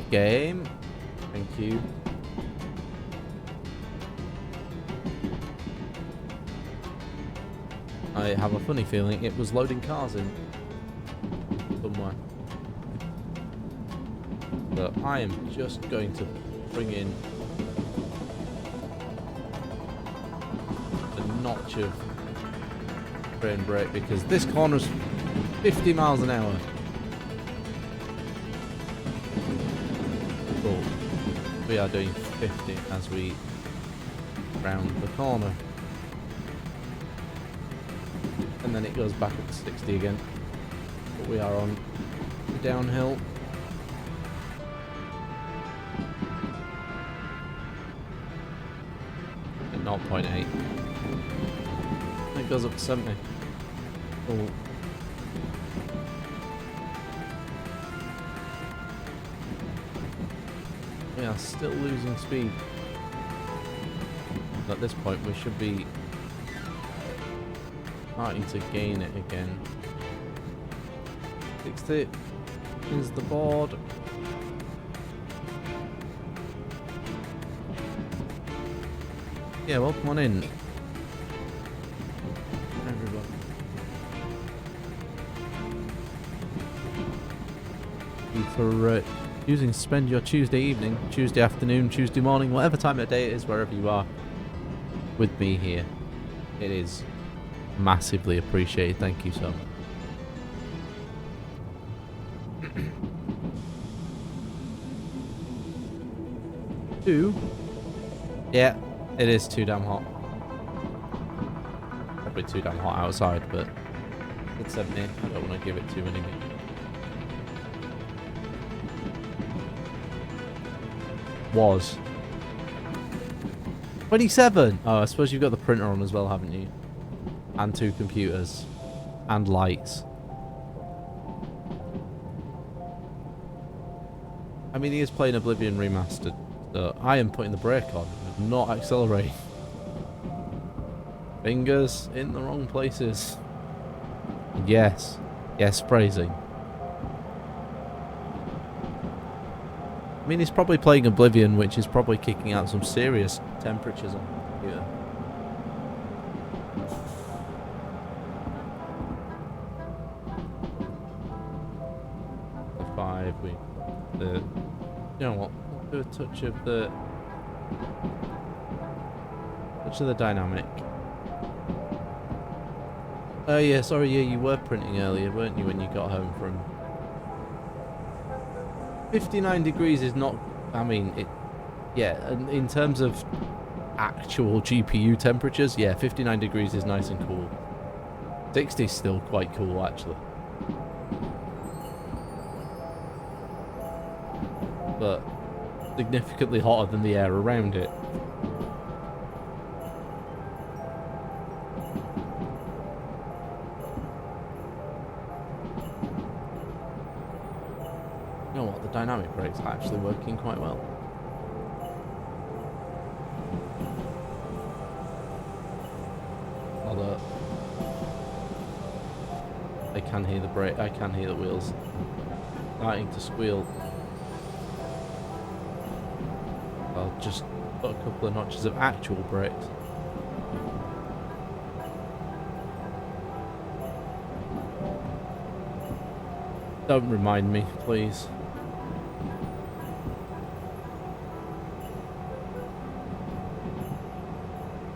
Speaker 1: Game. Thank you. I have a funny feeling it was loading cars in somewhere. But I am just going to bring in a notch of frame brake because this corner's 50 miles an hour. Cool. We are doing 50 as we round the corner. And then it goes back up to 60 again. But we are on downhill. At 0.8. It goes up to 70. Cool. We are still losing speed. At this point we should be starting to gain it again. 60 is the board. Yeah, well, come on in, everyone. Thank you for choosing to spend your Tuesday evening, Tuesday afternoon, Tuesday morning, whatever time of day it is, wherever you are, with me here. It is massively appreciated. Thank you so much. Two. Yeah, it is too damn hot. Probably too damn hot outside, but it's 70. I don't want to give it too many minutes. Was 27. Oh, I suppose you've got the printer on as well, haven't you? And 2 computers and lights. I mean, he is playing Oblivion Remastered, so I am putting the brake on, not accelerating. Fingers in the wrong places. Yes, yes, phrasing. I mean, he's probably playing Oblivion, which is probably kicking out some serious temperatures on the computer. The 5, you know what? We'll do a touch of the dynamic. Oh yeah, sorry, yeah, you were printing earlier, weren't you, when you got home from 59 degrees is not, I mean, it, yeah, in terms of actual GPU temperatures, yeah, 59 degrees is nice and cool. 60 is still quite cool, actually. But significantly hotter than the air around it. You know what, the dynamic brake's actually working quite well. Although I can hear the brake, I can hear the wheels starting to squeal. I'll just put a couple of notches of actual brakes. Don't remind me, please.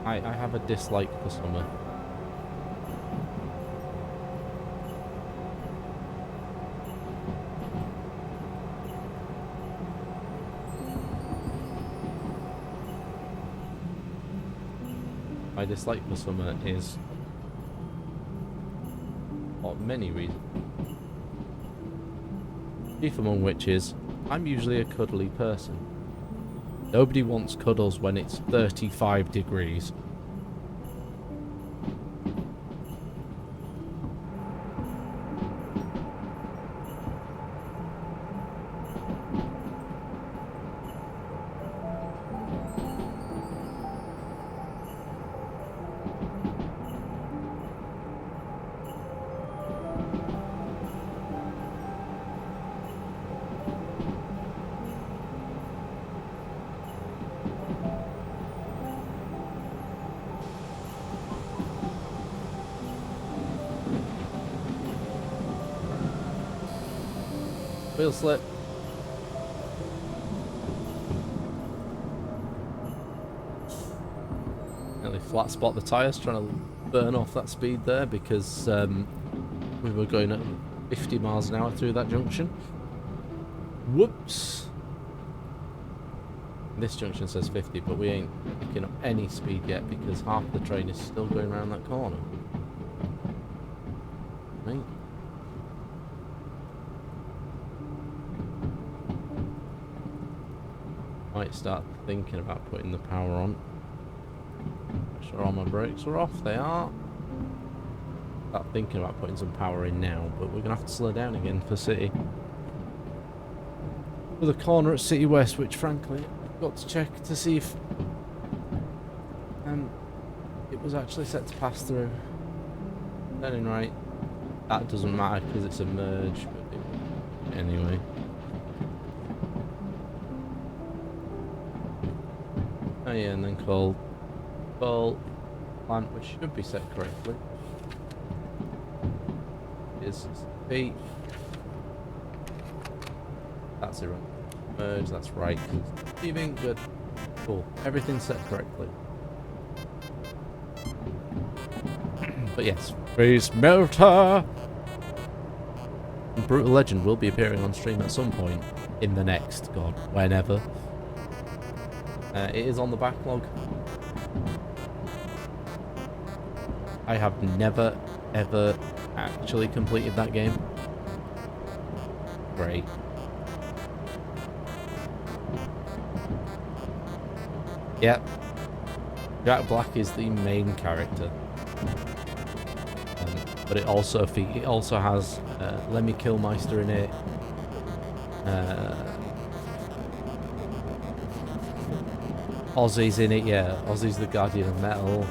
Speaker 1: I have a dislike for summer. My dislike for summer is for many reasons. Chief among which is, I'm usually a cuddly person. Nobody wants cuddles when it's 35 degrees. Wheel slip. Nearly flat spot the tyres, trying to burn off that speed there because we were going at 50 miles an hour through that junction. Whoops. This junction says 50, but we ain't picking up any speed yet because half the train is still going around that corner. Right. Might start thinking about putting the power on. Make sure all my brakes are off. They are. Start thinking about putting some power in now, but we're gonna have to slow down again for City. For the corner at City West, which frankly I've got to check to see if it was actually set to pass through. Turning right. That doesn't matter because it's a merge, but anyway. Oh yeah, and then call plant, which should be set correctly. Is B. That's it, right? Merge, that's right. Receiving, good. Cool. Everything's set correctly. But yes, Freeze Melter! Brutal Legend will be appearing on stream at some point in the next, God, whenever. It is on the backlog. I have never, ever actually completed that game. Great. Yep. Jack Black is the main character. But it also has Lemmy Kilmister in it. Ozzy's in it, yeah. Ozzy's the Guardian of Metal.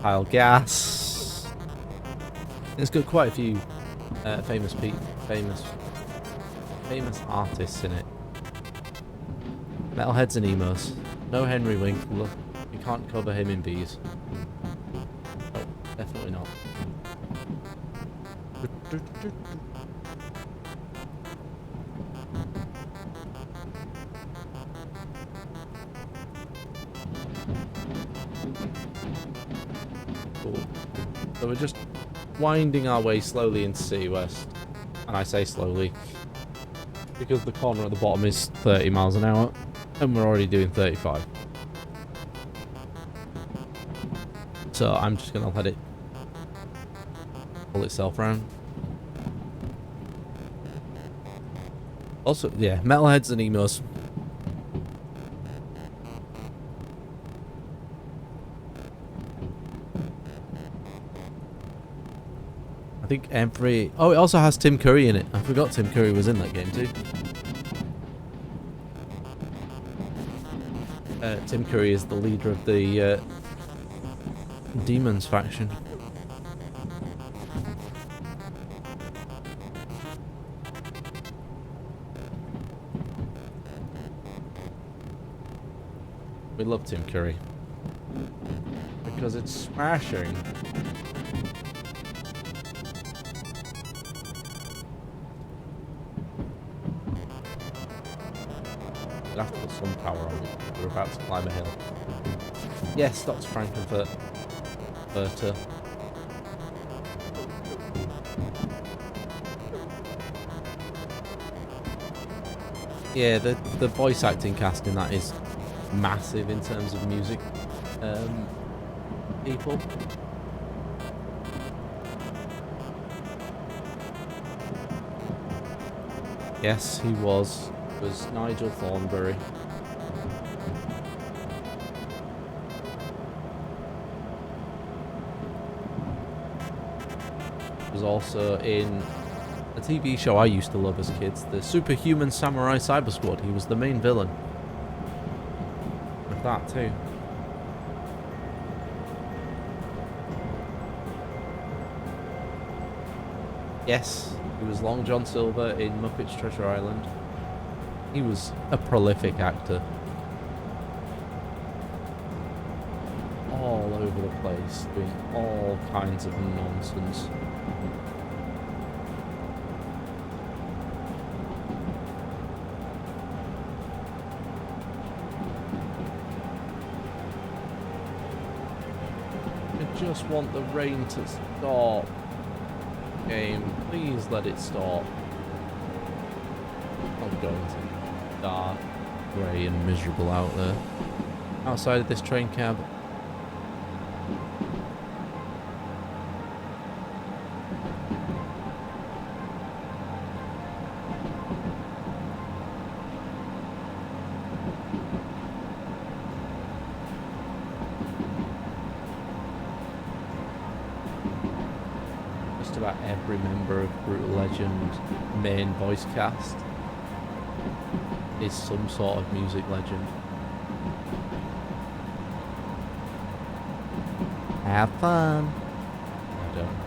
Speaker 1: Kyle Gass. It's got quite a few famous artists in it. Metalheads and emos. No Henry Winkler. You can't cover him in Bees. No, definitely not. Cool. So we're just winding our way slowly into City West. And I say slowly because the corner at the bottom is 30 miles an hour and we're already doing 35. So I'm just going to let it pull itself round. Also, yeah, metalheads and emos. I think every... Oh, it also has Tim Curry in it. I forgot Tim Curry was in that game too. Tim Curry is the leader of the Demons faction. We love Tim Curry. Because it's smashing. We'll have to put some power on it. We're about to climb a hill. Yes, Dr. Frankenfurter. Yeah, the voice acting cast in that is massive in terms of music people. Yes, he was Nigel Thornberry. Was also in a TV show I used to love as kids, the Superhuman Samurai Cyber Squad. He was the main villain of that too. Yes, he was Long John Silver in Muppets Treasure Island. He was a prolific actor. All over the place, doing all kinds of nonsense. just want the rain to stop. Game, please let it stop. I'm going to dark, grey and miserable out there. Outside of this train cab. Just about every member of Brutal Legend main voice cast is some sort of music legend. Have fun. I don't.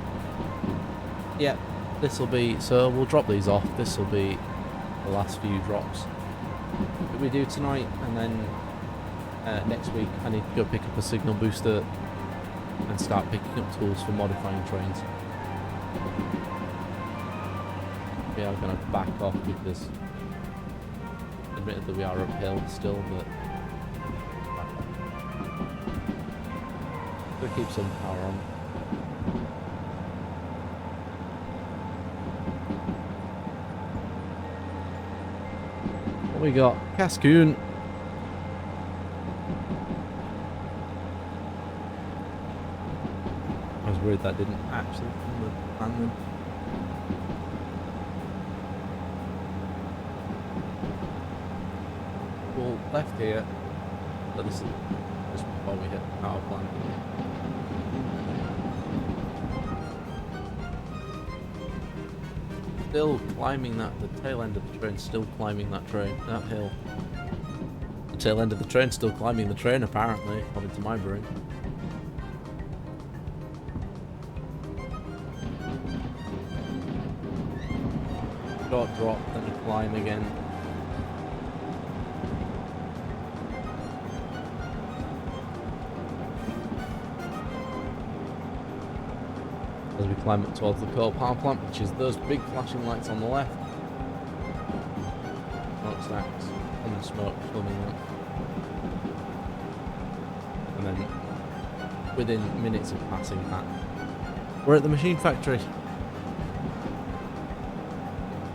Speaker 1: Yeah, this will be, so we'll drop these off. This will be the last few drops that we do tonight, and then next week I need to go pick up a signal booster and start picking up tools for modifying trains. We are going to back off because admittedly we are uphill still, but we'll keep some power on. What we got? Cascoon. I was worried that didn't actually come with Landman. Well, left here. But this is just before we hit power plant. Still climbing that, the tail end of the train, still climbing that hill. The tail end of the train still climbing the train, apparently, according to my brain. Short drop, then a climb again. As we climb up towards the coal power plant, which is those big flashing lights on the left. Smokestacks, and smoke coming up. And then, within minutes of passing that, we're at the machine factory.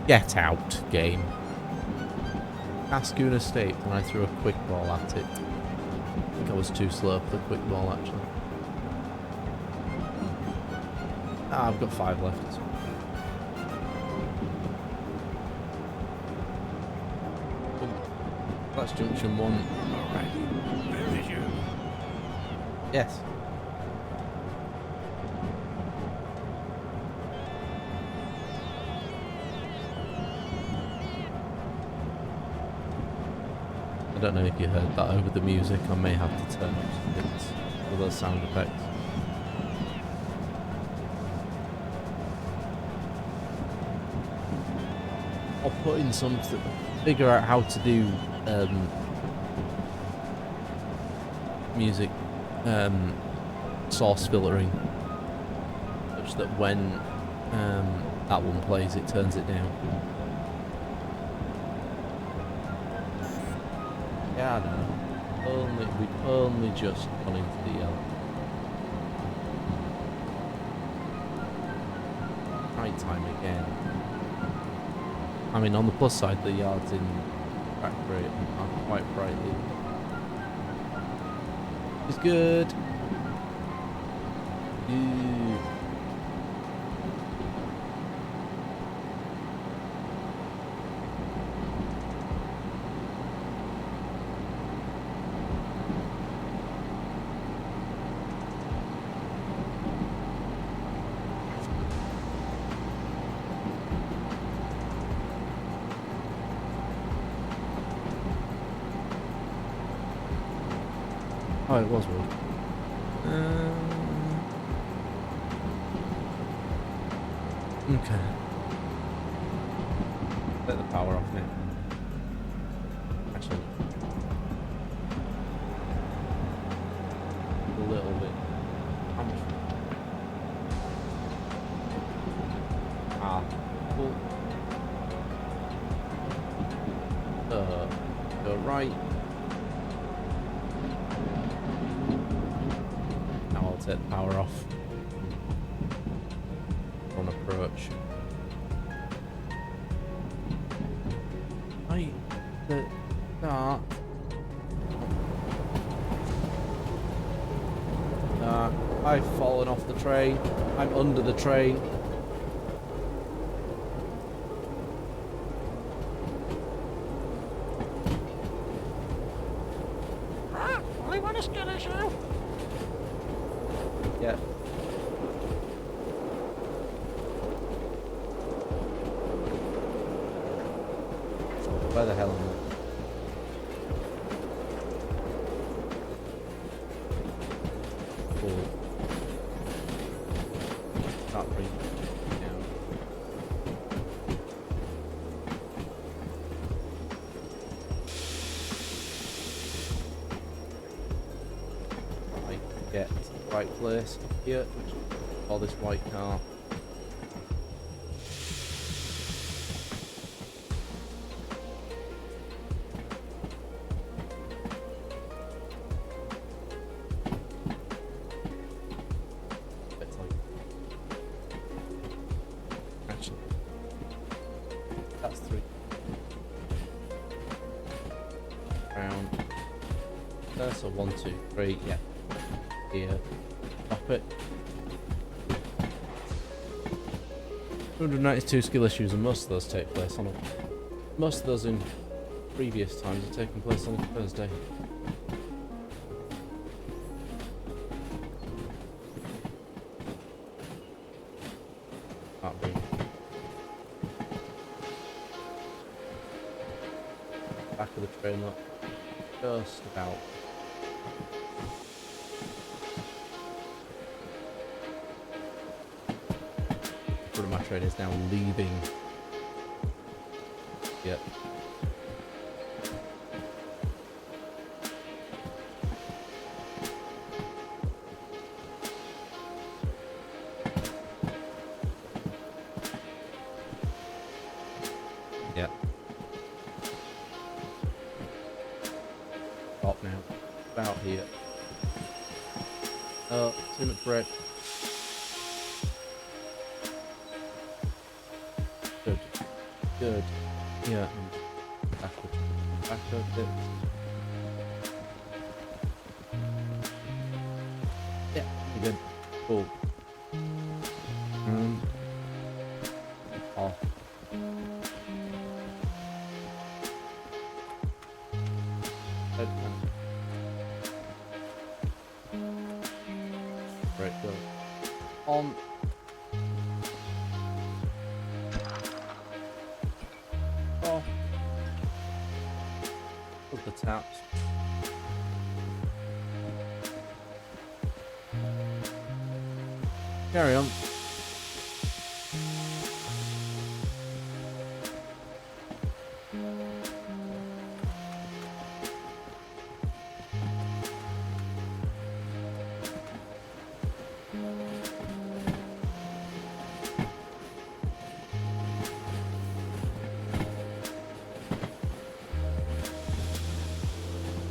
Speaker 1: Get out, game. Cascoon escaped, and I threw a quick ball at it. I think I was too slow for the quick ball, actually. I've got 5 left. That's junction 1.
Speaker 3: Where is you?
Speaker 1: Yes. I don't know if you heard that over the music. I may have to turn up some bits for those sound effects. I'll put in some to figure out how to do music source filtering, such that when that one plays, it turns it down. Yeah, I know. We've only just gone into the yellow. Night time again. I mean, on the plus side, the yards in factory are quite brightly. It's good. Ooh. Oh, it was wood. Okay. Let the power off now. Actually, a little bit. How much? Cool. Go right. Set the power off. On approach. Right. The start. I've fallen off the train. I'm under the train.
Speaker 3: Only one skill issue.
Speaker 1: Yeah. Where the hell am I? Cool. Not really. I get to the right place here, which is all this white car. It's like, actually, that's 3. Round. So 1, 2, 3, yeah. Here. Stop it. 292 skill issues, and most of those take place on a. Most of those in previous times have taken place on a Thursday. Can't be. Back of the train, look. Just about. Front of my train is now leaving. Yep. Yep. Stop now. About here. Oh, too much break. Good. Good. Yeah. Backward. Backward bit. Yeah. You're good. Cool. Off. Good. Right, go. On. Oh. Put the taps. Carry on.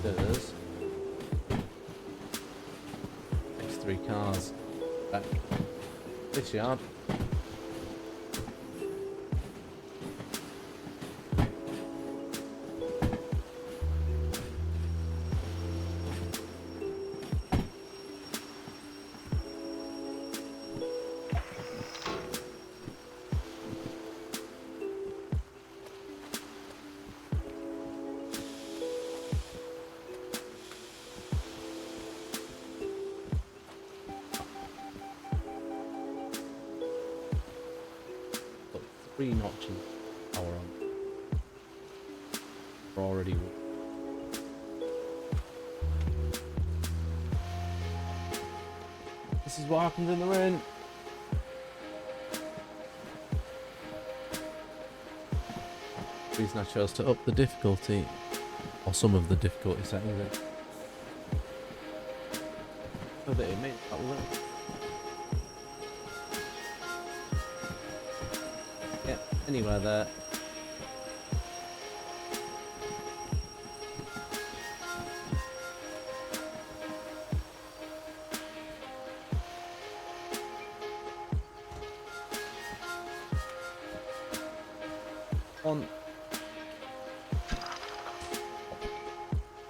Speaker 1: There's next 3 cars back this yard. Got 3 notches power on. We're already. This is what happens in the rain. The reason I chose to up the difficulty, or some of the difficulty settings, so that it makes that little. Yeah, anywhere there.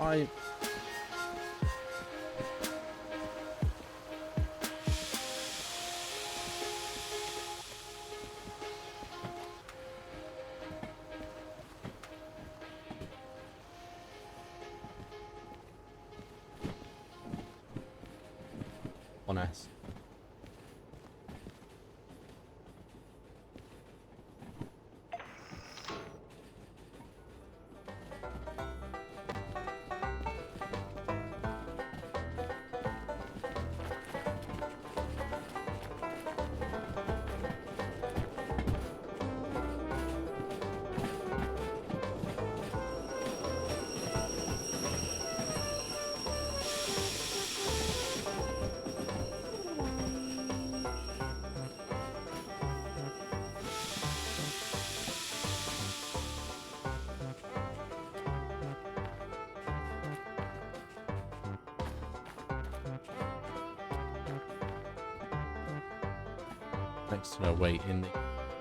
Speaker 1: I... One S. Next to no weight in the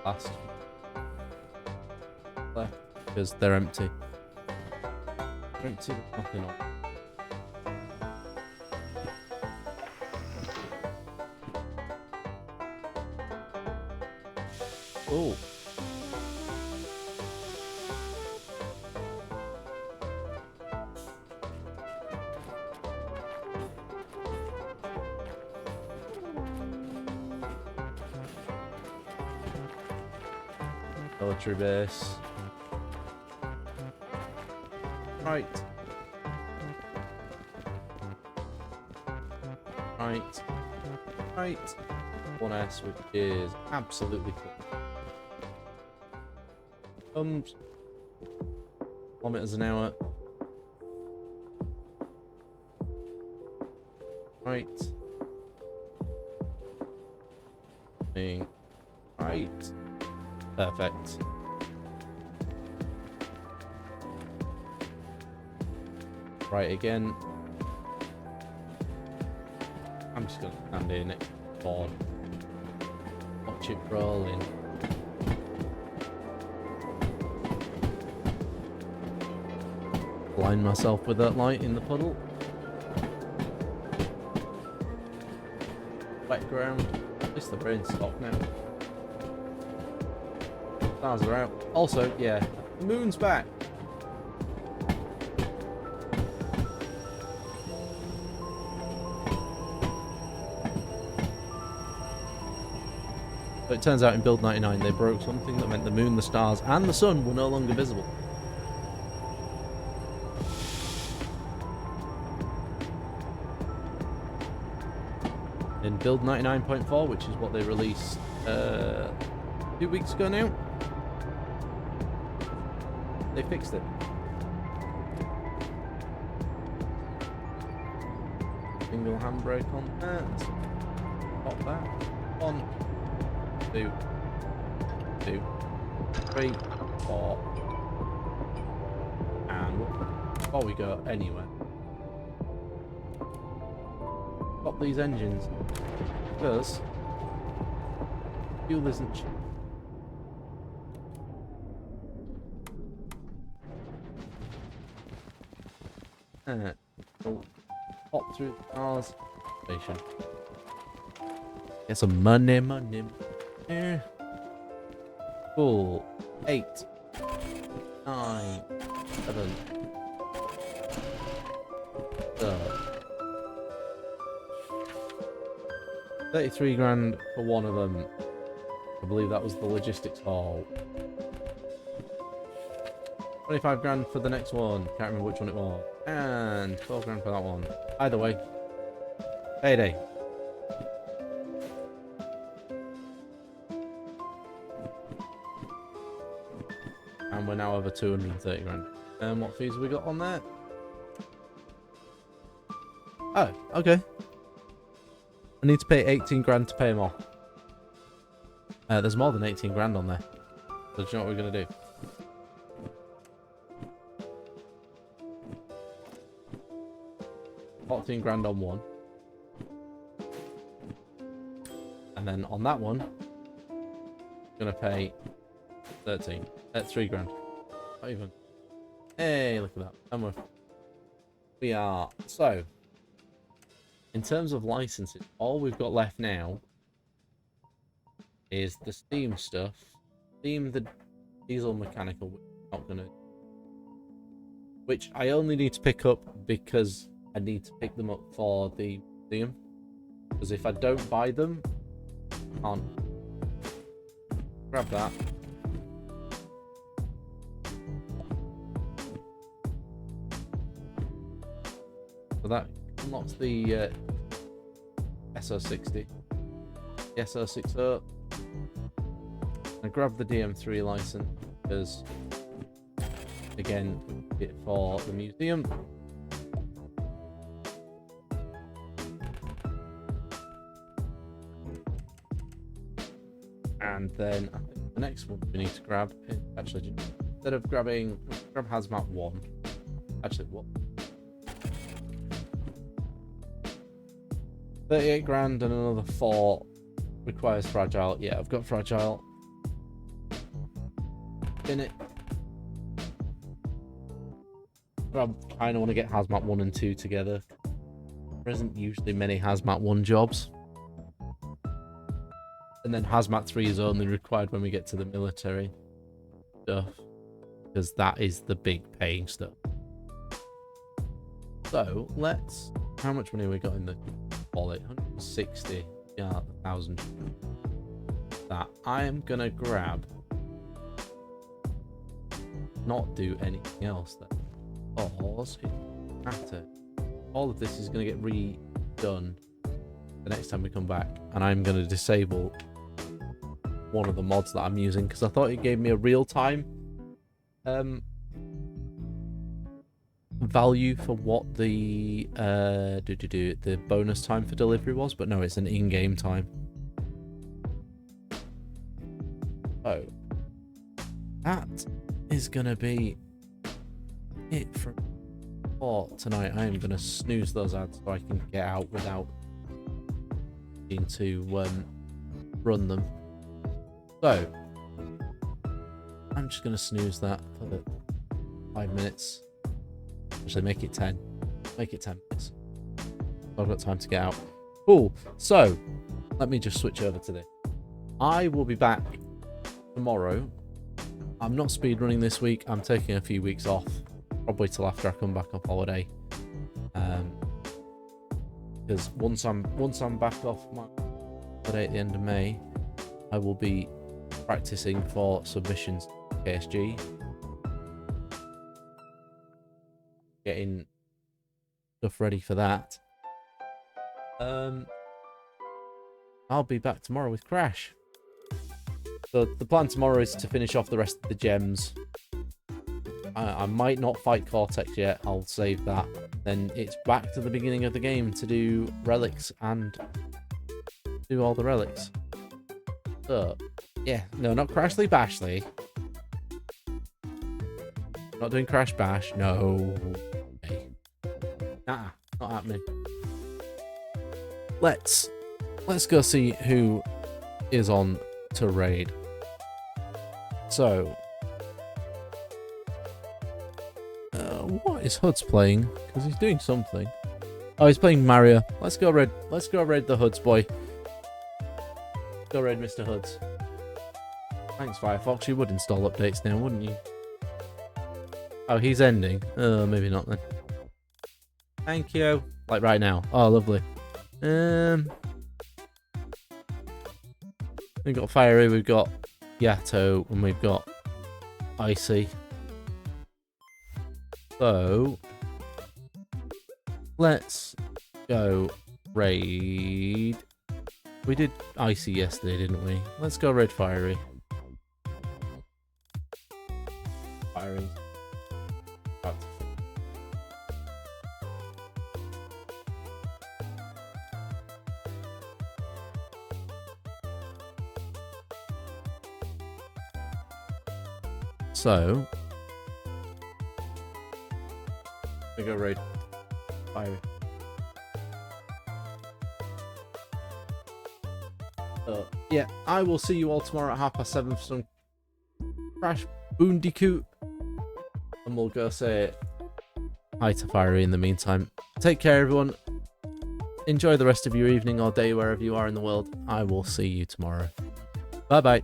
Speaker 1: last left because they're empty. They're empty with nothing on. Oh. Military base. Right. Right. Right. 1S, which is absolutely cool. Kilometers an hour. Right. Being right. Perfect. Right again. I'm just gonna stand here next to the board. Watch it rolling. Blind myself with that light in the puddle. Wet ground. At least the brain's stopped now. Stars are out. Also, yeah, the moon's back. But it turns out in build 99 they broke something that meant the moon, the stars, and the sun were no longer visible. In build 99.4, which is what they released 2 weeks ago now, they fixed it. Single handbrake on that. Stop that. 1, 2, 2, 3, 4. And before we go anywhere, stop these engines because fuel isn't cheap. And we'll pop through the cars station. Get some money. Yeah. Cool. 8, 9, 7. So 33 grand for one of them. I believe that was the logistics haul. 25 grand for the next one. Can't remember which one it was. And 12 grand for that one. Either way, payday. And we're now over 230 grand. And what fees have we got on there? Oh, okay. I need to pay 18 grand to pay them off. There's more than 18 grand on there. So do you know what we're going to do? $14 grand on one. And then on that one, I'm going to pay 3 grand. Not even. Hey, look at that. And we're we are. So, in terms of licenses, all we've got left now is the Steam stuff. Steam, the diesel mechanical, which I'm not gonna, which I only need to pick up because I need to pick them up for the museum. Because if I don't buy them, I can't. Grab that. So that unlocks the SO60. The SO60. I grab the DM3 license because, again, it for the museum. And then I think the next one we need to grab is actually, instead of grabbing, grab Hazmat 1. Actually, what? 38 grand and another 4 requires Fragile. Yeah, I've got Fragile. In it. But I kind of want to get Hazmat 1 and 2 together. There isn't usually many Hazmat 1 jobs. And then Hazmat 3 is only required when we get to the military stuff. Because that is the big paying stuff. So, let's... How much money have we got in the wallet? 160. Yeah, 1,000. That. I am going to grab... Not do anything else then. Because it doesn't matter. All of this is going to get redone the next time we come back. And I'm going to disable one of the mods that I'm using because I thought it gave me a real-time value for what the the bonus time for delivery was, but no, it's an in-game time. Oh, that is gonna be it for tonight. I am gonna snooze those ads so I can get out without needing to run them. So I'm just gonna snooze that for 5 minutes. Actually, make it 10. Make it 10 minutes. I've got time to get out. Cool. So let me just switch over to this. I will be back tomorrow. I'm not speedrunning this week. I'm taking a few weeks off, probably till after I come back off holiday. Because once I'm back off my holiday at the end of May, I will be practicing for submissions to KSG. Getting stuff ready for that. I'll be back tomorrow with Crash. So the plan tomorrow is to finish off the rest of the gems. I might not fight Cortex yet. I'll save that. Then it's back to the beginning of the game to do relics and do all the relics. So, yeah. No, not Crashly Bashley. Not doing Crash Bash. No. Okay. Nah, not happening. Let's go see who is on to raid. So, what is Huds playing? Because he's doing something. Oh, he's playing Mario. Let's go raid the Huds boy. Let's go raid Mr. Huds. Thanks, Firefox. You would install updates now, wouldn't you? Oh, he's ending. Maybe not then. Thank you. Like right now. Oh, lovely. We've got Fiery, we've got Yato, and we've got Icy. So, let's go raid. We did Icy yesterday, didn't we? Let's go raid Fiery. Fiery. Oh. So, we go raid Fiery. Yeah, I will see you all tomorrow at 7:30 for some Crash Bandicoot, and we'll go say hi to Fiery in the meantime. Take care, everyone. Enjoy the rest of your evening or day wherever you are in the world. I will see you tomorrow. Bye bye.